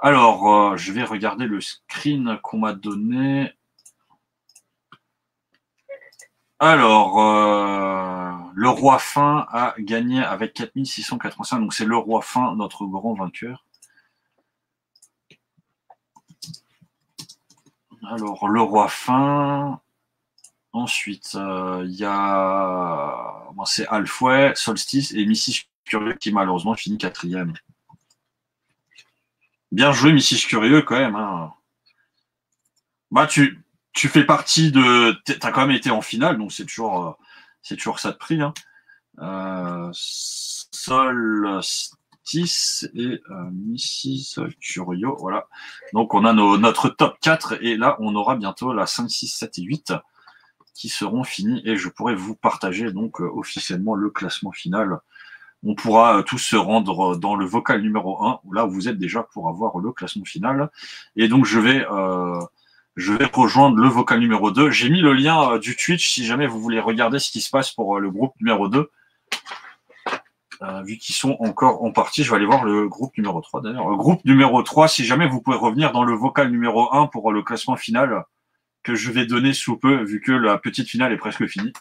Alors, je vais regarder le screen qu'on m'a donné. Alors, le roi fin a gagné avec 4685. Donc, c'est le roi fin, notre grand vainqueur. Alors, le roi fin. Ensuite, il y a c'est Alfouet, Solstice et Mrs Curieux qui malheureusement finit 4e. Bien joué, Mrs Curieux quand même. Hein. Bah, tu fais partie de. T'as quand même été en finale, donc c'est toujours ça de prix. Hein. Solstice et Mrs Curieux, voilà. Donc on a notre top 4 et là on aura bientôt la 5, 6, 7 et 8 qui seront finis et je pourrai vous partager donc officiellement le classement final. On pourra tous se rendre dans le vocal numéro 1, là où vous êtes déjà pour avoir le classement final. Et donc je vais rejoindre le vocal numéro 2. J'ai mis le lien du Twitch si jamais vous voulez regarder ce qui se passe pour le groupe numéro 2. Vu qu'ils sont encore en partie, je vais aller voir le groupe numéro 3 d'ailleurs. Le groupe numéro 3, si jamais vous pouvez revenir dans le vocal numéro 1 pour le classement final que je vais donner sous peu, vu que la petite finale est presque finie.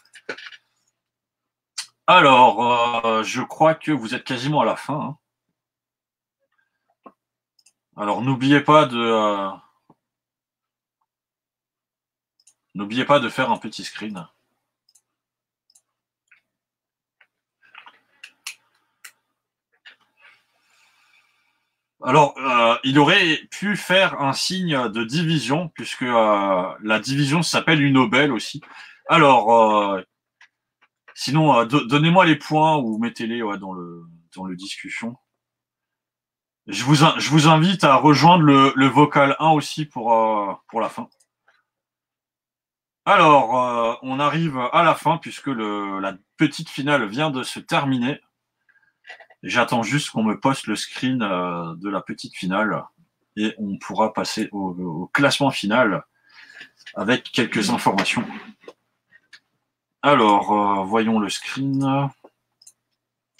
Alors, je crois que vous êtes quasiment à la fin. Hein. Alors, n'oubliez pas de faire un petit screen. Alors, il aurait pu faire un signe de division, puisque la division s'appelle une obèle aussi. Alors, sinon, donnez-moi les points ou mettez-les dans le discussion. Je vous invite à rejoindre le vocal 1 aussi pour la fin. Alors, on arrive à la fin, puisque la petite finale vient de se terminer. J'attends juste qu'on me poste le screen de la petite finale et on pourra passer au classement final avec quelques informations. Alors, voyons le screen.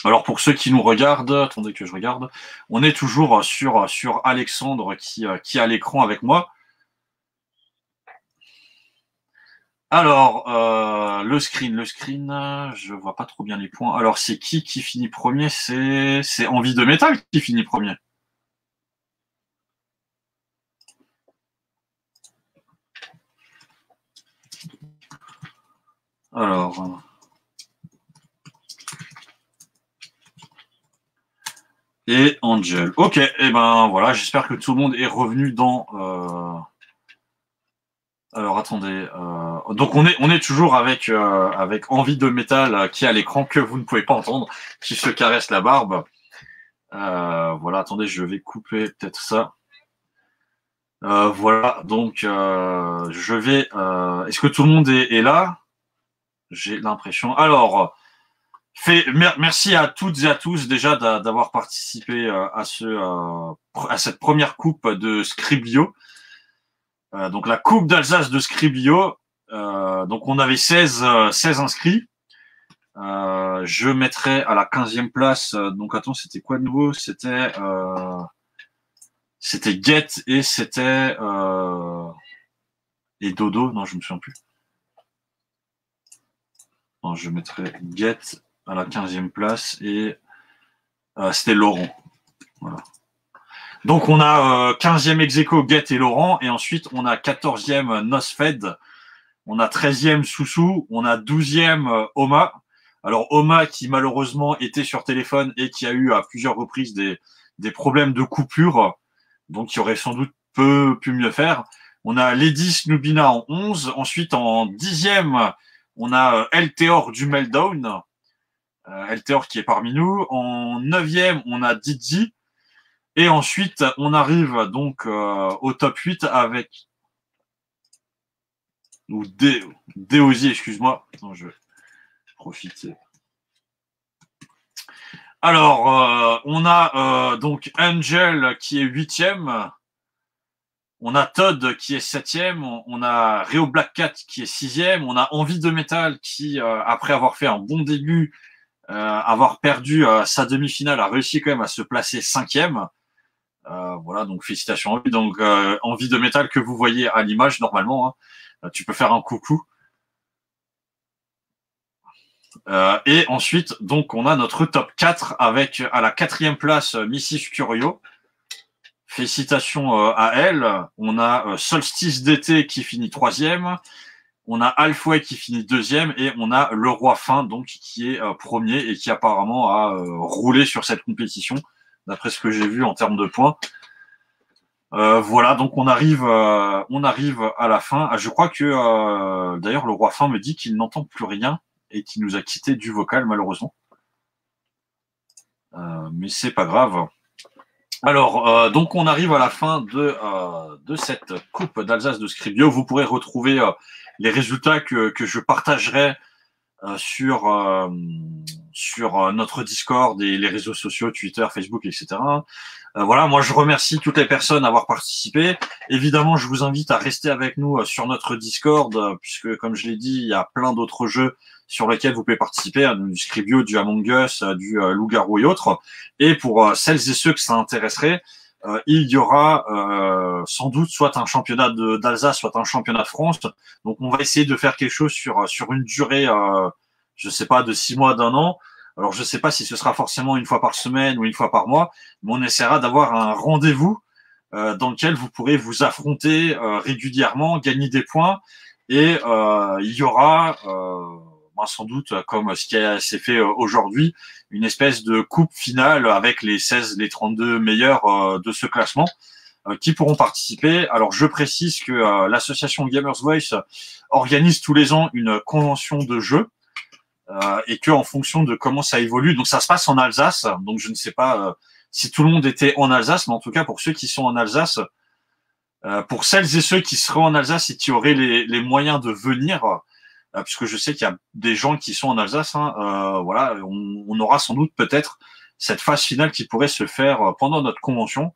Alors, pour ceux qui nous regardent, attendez que je regarde, on est toujours sur Alexandre qui a l'écran avec moi. Alors, le screen, je vois pas trop bien les points. Alors, c'est qui finit premier? C'est Envie de Métal qui finit premier. Alors, et Angel. Ok, et ben voilà, j'espère que tout le monde est revenu dans. Alors attendez, donc on est toujours avec Envie de Métal qui est à l'écran que vous ne pouvez pas entendre, qui se caresse la barbe. Voilà, attendez, je vais couper peut-être ça. Voilà, donc je vais. Est-ce que tout le monde est là? J'ai l'impression. Alors, merci à toutes et à tous déjà d'avoir participé à cette première coupe de Scriblio. Donc la coupe d'Alsace de Scriblio. Donc on avait 16 inscrits. Je mettrai à la 15e place. Donc attends, c'était quoi de nouveau? C'était Get et c'était et Dodo. Non, je me souviens plus. Non, je mettrai Get à la 15e place et c'était Laurent. Voilà. Donc on a 15e ex-aequo Get et Laurent, et ensuite on a 14e Nosfed, on a 13e Soussou, on a 12e Oma. Alors Oma qui malheureusement était sur téléphone et qui a eu à plusieurs reprises des problèmes de coupure, donc il aurait sans doute pu mieux faire. On a Lady Nubina en 11, ensuite en 10e, on a Elteor du Meltdown, Elteor qui est parmi nous. En 9e, on a Didi. Et ensuite, on arrive donc au top 8 avec ou Deosi, excuse-moi. Je vais profiter. Alors, on a donc Angel qui est 8e. On a Todd qui est 7e. On a Reo Black Cat qui est 6e. On a Envie de Métal qui, après avoir fait un bon début, avoir perdu sa demi-finale, a réussi quand même à se placer 5e. Voilà, donc félicitations. Donc Envie de Métal que vous voyez à l'image normalement. Hein. Tu peux faire un coucou. Et ensuite, donc on a notre top 4 avec à la 4e place Mrs Curio. Félicitations à elle. On a Solstice d'été qui finit 3e. On a Halfway qui finit 2e et on a Le Roi Fin donc qui est premier et qui apparemment a roulé sur cette compétition d'après ce que j'ai vu en termes de points. Voilà, donc on arrive à la fin. Je crois que d'ailleurs le Roi Fin me dit qu'il n'entend plus rien et qu'il nous a quitté du vocal malheureusement. Mais c'est pas grave. Alors, donc on arrive à la fin de cette coupe d'Alsace de Scribio. Vous pourrez retrouver les résultats que je partagerai sur notre Discord et les réseaux sociaux, Twitter, Facebook, etc. Voilà, moi je remercie toutes les personnes d'avoir participé. Évidemment, je vous invite à rester avec nous sur notre Discord, puisque comme je l'ai dit, il y a plein d'autres jeux sur lesquels vous pouvez participer, du Scribio, du Among Us, du Loup-garou et autres. Et pour celles et ceux que ça intéresserait, il y aura sans doute soit un championnat d'Alsace, soit un championnat de France. Donc on va essayer de faire quelque chose sur une durée, je sais pas, de 6 mois, d'un an. Alors je sais pas si ce sera forcément une fois par semaine ou une fois par mois, mais on essaiera d'avoir un rendez-vous dans lequel vous pourrez vous affronter régulièrement, gagner des points, et il y aura sans doute, comme ce qui s'est fait aujourd'hui, une espèce de coupe finale avec les 16, les 32 meilleurs de ce classement qui pourront participer. Alors, je précise que l'association Gamers Voice organise tous les ans une convention de jeu et que en fonction de comment ça évolue, donc ça se passe en Alsace, donc je ne sais pas si tout le monde était en Alsace, mais en tout cas, pour ceux qui sont en Alsace, pour celles et ceux qui seraient en Alsace et qui auraient les moyens de venir, puisque je sais qu'il y a des gens qui sont en Alsace, voilà, on aura sans doute peut-être cette phase finale qui pourrait se faire pendant notre convention.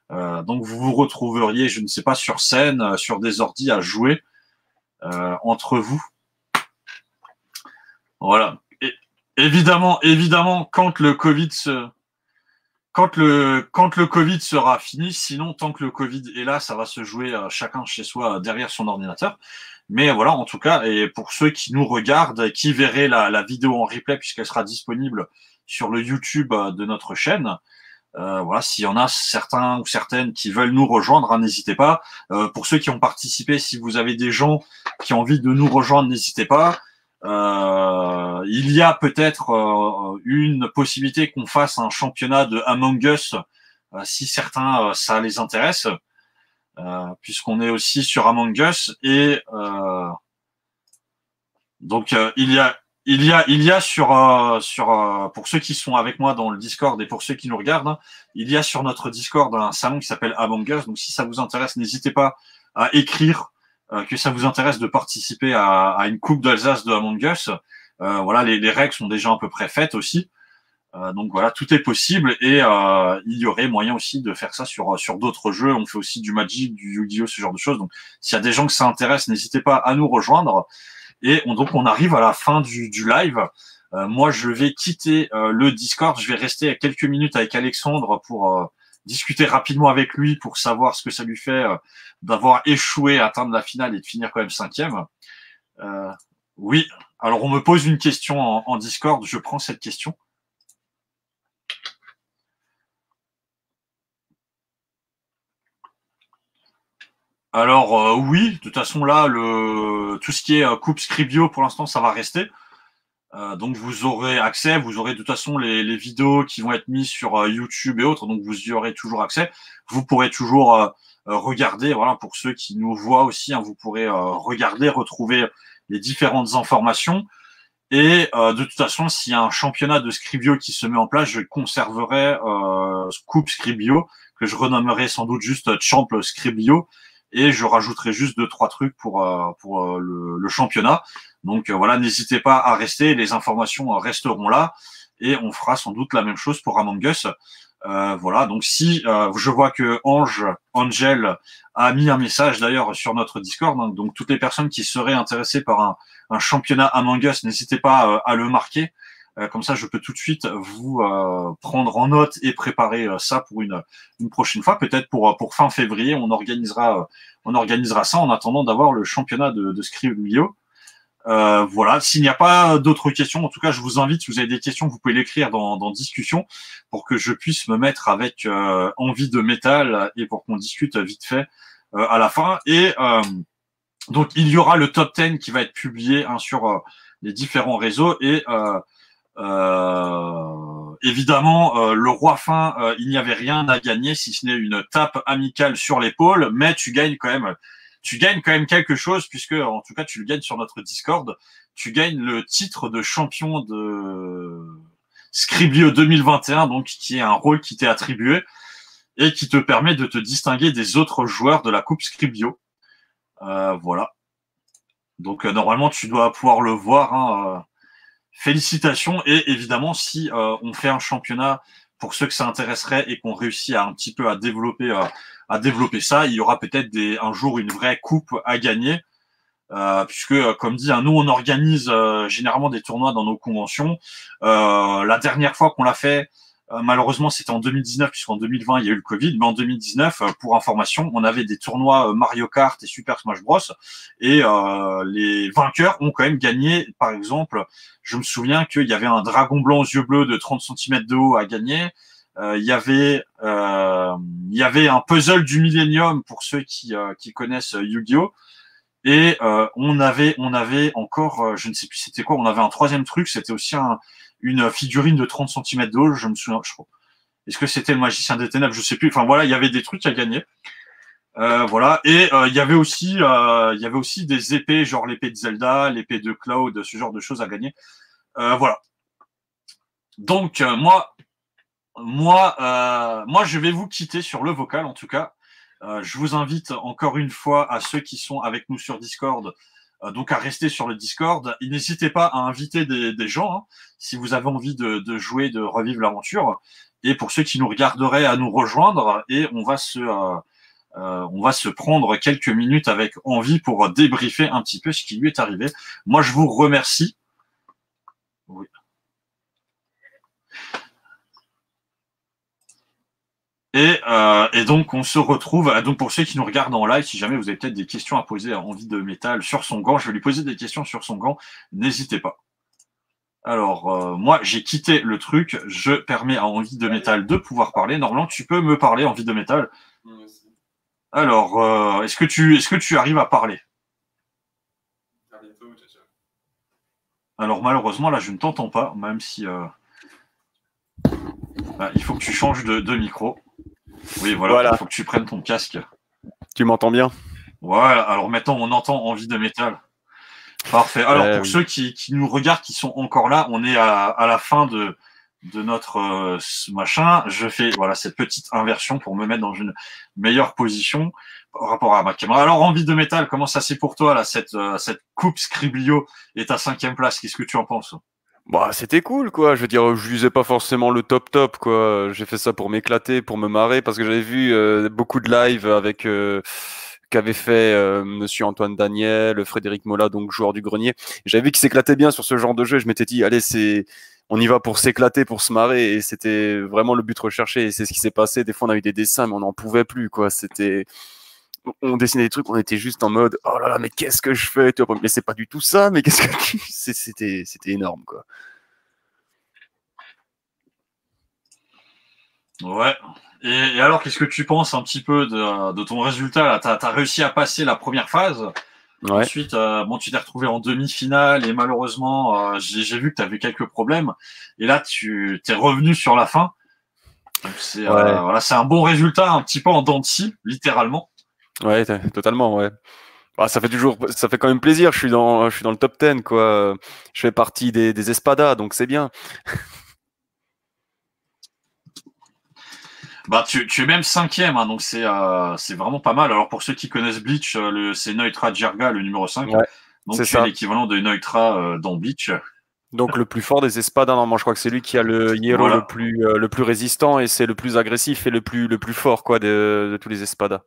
Donc vous vous retrouveriez, je ne sais pas, sur scène, sur des ordis à jouer entre vous. Voilà. Et, évidemment, quand le Covid sera fini, sinon tant que le Covid est là, ça va se jouer chacun chez soi derrière son ordinateur. Mais voilà, en tout cas, et pour ceux qui nous regardent, qui verraient la vidéo en replay puisqu'elle sera disponible sur le YouTube de notre chaîne, voilà, s'il y en a certains ou certaines qui veulent nous rejoindre, n'hésitez pas. Pour ceux qui ont participé, si vous avez des gens qui ont envie de nous rejoindre, n'hésitez pas. Il y a peut-être une possibilité qu'on fasse un championnat de Among Us si certains ça les intéresse. Puisqu'on est aussi sur Among Us et donc il y a sur pour ceux qui sont avec moi dans le Discord et pour ceux qui nous regardent, il y a sur notre Discord un salon qui s'appelle Among Us. Donc si ça vous intéresse, n'hésitez pas à écrire que ça vous intéresse de participer à une coupe d'Alsace de Among Us. Voilà, les règles sont déjà à peu près faites aussi. Donc voilà, tout est possible et il y aurait moyen aussi de faire ça sur d'autres jeux. On fait aussi du Magic, du Yu-Gi-Oh, ce genre de choses. Donc s'il y a des gens que ça intéresse, n'hésitez pas à nous rejoindre. Et donc on arrive à la fin du live. Moi, je vais quitter le Discord. Je vais rester quelques minutes avec Alexandre pour discuter rapidement avec lui pour savoir ce que ça lui fait d'avoir échoué à atteindre la finale et de finir quand même 5e. Oui. Alors on me pose une question en Discord. Je prends cette question. Alors oui, de toute façon là, tout ce qui est coupe Scribio, pour l'instant, ça va rester. Donc vous aurez accès, vous aurez de toute façon les vidéos qui vont être mises sur YouTube et autres, donc vous y aurez toujours accès. Vous pourrez toujours regarder, voilà, pour ceux qui nous voient aussi, hein, vous pourrez regarder, retrouver les différentes informations. Et de toute façon, s'il y a un championnat de Scribio qui se met en place, je conserverai Coupe Scribio, que je renommerai sans doute juste Champ Scribio, et je rajouterai juste 2-3 trucs pour le championnat. Donc voilà, n'hésitez pas à rester, les informations resteront là, et on fera sans doute la même chose pour Among Us. Voilà, donc si je vois que Angel a mis un message d'ailleurs sur notre Discord, hein, donc toutes les personnes qui seraient intéressées par un championnat Among Us, n'hésitez pas à le marquer. Comme ça, je peux tout de suite vous prendre en note et préparer ça pour une prochaine fois. Peut-être pour fin février, on organisera ça en attendant d'avoir le championnat de Scribio. Voilà, s'il n'y a pas d'autres questions, en tout cas, je vous invite, si vous avez des questions, vous pouvez l'écrire dans discussion pour que je puisse me mettre avec envie de métal et pour qu'on discute vite fait à la fin. Et donc, il y aura le top 10 qui va être publié hein, sur les différents réseaux et évidemment, le roi fin, il n'y avait rien à gagner si ce n'est une tape amicale sur l'épaule, mais tu gagnes quand même quelque chose puisque, en tout cas, tu le gagnes sur notre Discord. Tu gagnes le titre de champion de Scribio 2021, donc qui est un rôle qui t'est attribué et qui te permet de te distinguer des autres joueurs de la Coupe Scribio. Voilà. Donc normalement, tu dois pouvoir le voir. Hein, félicitations et évidemment, si on fait un championnat pour ceux que ça intéresserait et qu'on réussit à un petit peu à développer ça, il y aura peut-être un jour une vraie coupe à gagner. Puisque, comme dit, hein, nous on organise généralement des tournois dans nos conventions. La dernière fois qu'on l'a fait, malheureusement, c'était en 2019, puisqu'en 2020 il y a eu le Covid. Mais en 2019, pour information, on avait des tournois Mario Kart et Super Smash Bros. Et les vainqueurs ont quand même gagné. Par exemple, je me souviens qu'il y avait un dragon blanc aux yeux bleus de 30 cm de haut à gagner. Il y avait un puzzle du Millennium pour ceux qui connaissent Yu-Gi-Oh! Et on avait encore, je ne sais plus c'était quoi, on avait un troisième truc, c'était aussi une figurine de 30 cm de haut, je me souviens, je crois. Est-ce que c'était le magicien des ténèbres? Je sais plus. Enfin voilà, il y avait des trucs à gagner. Voilà. Et il y avait aussi des épées, genre l'épée de Zelda, l'épée de Cloud, ce genre de choses à gagner. Voilà. Donc moi, je vais vous quitter sur le vocal en tout cas. Je vous invite encore une fois à ceux qui sont avec nous sur Discord, donc à rester sur le Discord. Et n'hésitez pas à inviter des gens hein, si vous avez envie de jouer, de revivre l'aventure. Et pour ceux qui nous regarderaient, à nous rejoindre. Et on va se prendre quelques minutes avec Envie pour débriefer un petit peu ce qui lui est arrivé. Moi, je vous remercie. Oui. Et donc, on se retrouve. Donc, pour ceux qui nous regardent en live, si jamais vous avez peut-être des questions à poser à Envie de Métal sur son gant, je vais lui poser des questions sur son gant. N'hésitez pas. Alors, moi, j'ai quitté le truc. Je permets à Envie de Métal de pouvoir parler. Normalement, tu peux me parler, Envie de Métal. Alors, est-ce que tu arrives à parler? Alors, malheureusement, là, je ne t'entends pas, même si il faut que tu changes de micro. Oui, voilà, il faut que tu prennes ton casque. Tu m'entends bien? Voilà, alors maintenant on entend Envie de Métal. Parfait. Alors pour ceux qui nous regardent, qui sont encore là, on est à la fin de notre machin. Je fais voilà cette petite inversion pour me mettre dans une meilleure position par rapport à ma caméra. Alors Envie de Métal, comment ça c'est pour toi là cette coupe Scribio et ta 5e place? Qu'est-ce que tu en penses? Bah, c'était cool, quoi. Je veux dire, je visais pas forcément le top, quoi. J'ai fait ça pour m'éclater, pour me marrer, parce que j'avais vu beaucoup de lives avec qu'avait fait Monsieur Antoine Daniel, Frédéric Mola, donc joueur du grenier. J'avais vu qu'il s'éclatait bien sur ce genre de jeu. Et je m'étais dit, allez, on y va pour s'éclater, pour se marrer, et c'était vraiment le but recherché. Et c'est ce qui s'est passé. Des fois, on a eu des dessins, mais on n'en pouvait plus, quoi. On dessinait des trucs, on était juste en mode oh là là, mais qu'est-ce que je fais, mais c'est pas du tout ça, mais qu'est-ce que c'était énorme, quoi. Ouais. Et alors, qu'est-ce que tu penses un petit peu de ton résultat là? T'as réussi à passer la première phase. Ouais. Ensuite, bon, tu t'es retrouvé en demi-finale et malheureusement, j'ai vu que tu avais quelques problèmes. Et là, tu t'es revenu sur la fin. Donc c'est Ouais. voilà, c'est un bon résultat, un petit peu en dents de scie, littéralement. Ouais, totalement, ouais. Bah, ça fait quand même plaisir. Je suis dans le top 10, quoi. Je fais partie des Espadas, donc c'est bien. Bah, tu es même cinquième, hein, donc c'est vraiment pas mal. Alors pour ceux qui connaissent Bleach, c'est Neutra Jirga, le numéro 5. Ouais, Donc c'est tu es ça. l'équivalent de Neutra dans Bleach. Donc le plus fort des Espadas, normalement, je crois que c'est lui qui a le Hierro Voilà. le plus résistant et c'est le plus agressif et le plus fort, quoi, de tous les Espadas.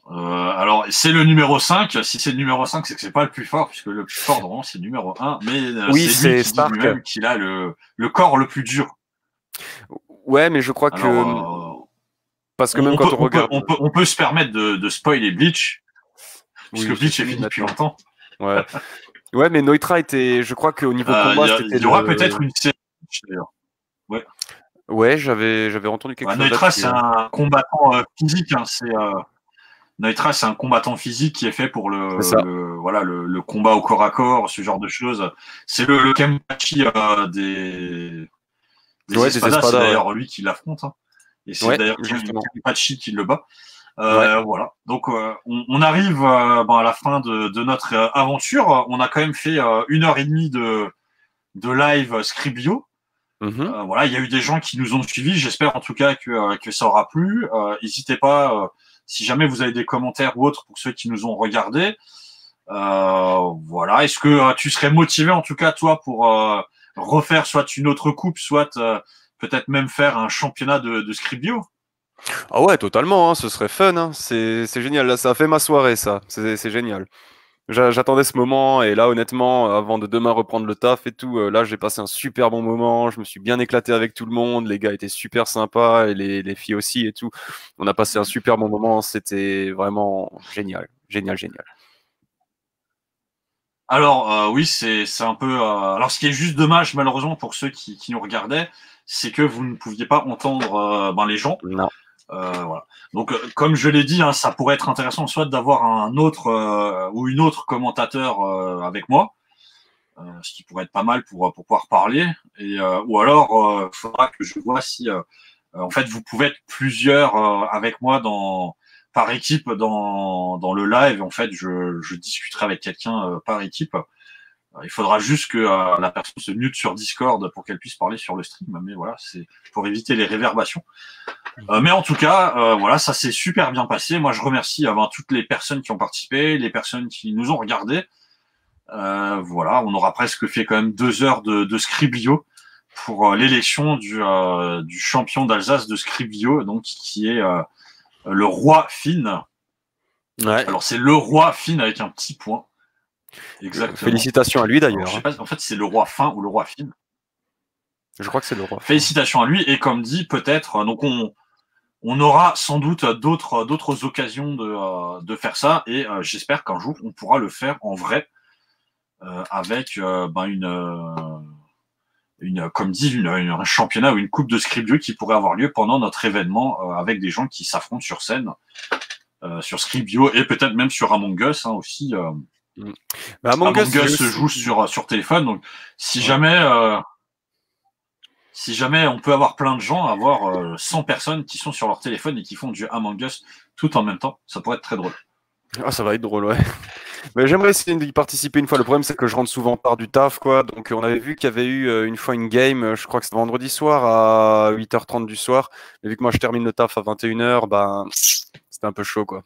Alors, c'est le numéro 5. Si c'est le numéro 5, c'est que c'est pas le plus fort, puisque le plus fort, normalement, c'est le numéro 1. Mais Oui, c'est lui c'est qui dit Stark. lui-même qu'il a le corps le plus dur. Ouais, mais je crois que Alors, parce que même quand on regarde, on peut se permettre de spoiler Bleach, puisque oui, c'est Bleach est fini fini depuis maintenant. longtemps. Ouais, ouais, mais Neutra était, je crois qu'au niveau combat, c'était Il y aura peut-être une série, d'ailleurs. Ouais. Ouais, j'avais entendu quelque Ouais, chose Neutra, là-dessus. c'est Ouais. un combattant physique. Hein, Neutra, c'est un combattant physique qui est fait pour C'est ça. voilà, le combat au corps à corps, ce genre de choses. C'est le Kenpachi des Ouais, des Espadas. C'est Espadas, ouais. d'ailleurs lui qui l'affronte. Hein. Et c'est Ouais, d'ailleurs justement. Kenpachi qui le bat. Ouais. Voilà. Donc, on arrive à la fin de notre aventure. On a quand même fait 1 heure et demie de live Scribio. Mhm. Voilà, il y a eu des gens qui nous ont suivis. J'espère en tout cas que ça aura plu. N'hésitez pas, si jamais vous avez des commentaires ou autres pour ceux qui nous ont regardés. Voilà. Est-ce que tu serais motivé en tout cas toi pour refaire soit une autre coupe, soit peut-être même faire un championnat de Scribio? Ah ouais, totalement, hein, ce serait fun, hein. C'est génial. Là, ça a fait ma soirée, ça. C'est génial. J'attendais ce moment et là, honnêtement, avant de demain reprendre le taf et tout, là, j'ai passé un super bon moment. Je me suis bien éclaté avec tout le monde. Les gars étaient super sympas et les filles aussi et tout. On a passé un super bon moment. C'était vraiment génial, génial, génial. Alors oui, c'est un peu. Alors ce qui est juste dommage malheureusement pour ceux qui nous regardaient, c'est que vous ne pouviez pas entendre les gens. Non. Voilà. Donc, comme je l'ai dit, hein, ça pourrait être intéressant soit d'avoir un autre ou une autre commentateur avec moi, ce qui pourrait être pas mal pour pouvoir parler. Et ou alors, il faudra que je vois si, en fait, vous pouvez être plusieurs avec moi par équipe dans le live. En fait, je discuterai avec quelqu'un par équipe. Il faudra juste que la personne se mute sur Discord pour qu'elle puisse parler sur le stream. Mais voilà, c'est pour éviter les réverbations. Mais en tout cas, voilà, ça s'est super bien passé. Moi, je remercie toutes les personnes qui ont participé, les personnes qui nous ont regardés. Voilà, on aura presque fait quand même 2 heures de Scribio pour l'élection du champion d'Alsace de Scribio, donc qui est le roi Finn. Ouais. Alors c'est le roi Finn avec un petit point. Exactement. Félicitations à lui Alors, d'ailleurs. je sais Hein. pas, en fait, c'est le roi Fin ou le roi Finn. Je crois que c'est le roi. Félicitations à lui et comme dit, peut-être. Donc on aura sans doute d'autres occasions de faire ça et j'espère qu'un jour on pourra le faire en vrai avec comme dit un championnat ou une coupe de Scribio qui pourrait avoir lieu pendant notre événement avec des gens qui s'affrontent sur scène sur Scribio et peut-être même sur Among Us aussi. Mais Among Us se joue sur téléphone, donc si jamais on peut avoir plein de gens, avoir 100 personnes qui sont sur leur téléphone et qui font du Among Us tout en même temps, ça pourrait être très drôle. Ah, ça va être drôle, ouais. Mais j'aimerais essayer d'y participer une fois. Le problème, c'est que je rentre souvent tard du taf, quoi. Donc, on avait vu qu'il y avait eu une fois une game, je crois que c'était vendredi soir à 8h30 du soir. Mais vu que moi, je termine le taf à 21h, ben, c'était un peu chaud, quoi.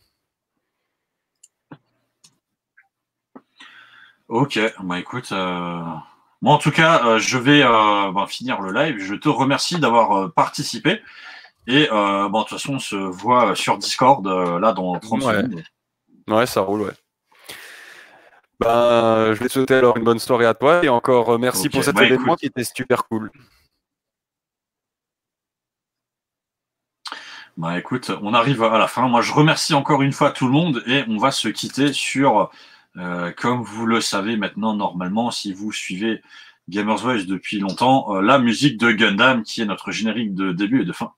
Ok, bah écoute, moi en tout cas, je vais finir le live. Je te remercie d'avoir participé. Et de toute façon, on se voit sur Discord là dans 30 secondes. Ouais, ça roule, ouais. Ben, je vais te souhaiter alors une bonne soirée à toi et encore merci pour cet événement qui était super cool. Bah écoute, on arrive à la fin. Moi, je remercie encore une fois tout le monde et on va se quitter sur, comme vous le savez maintenant, normalement, si vous suivez Gamers Voice depuis longtemps, la musique de Gundam qui est notre générique de début et de fin.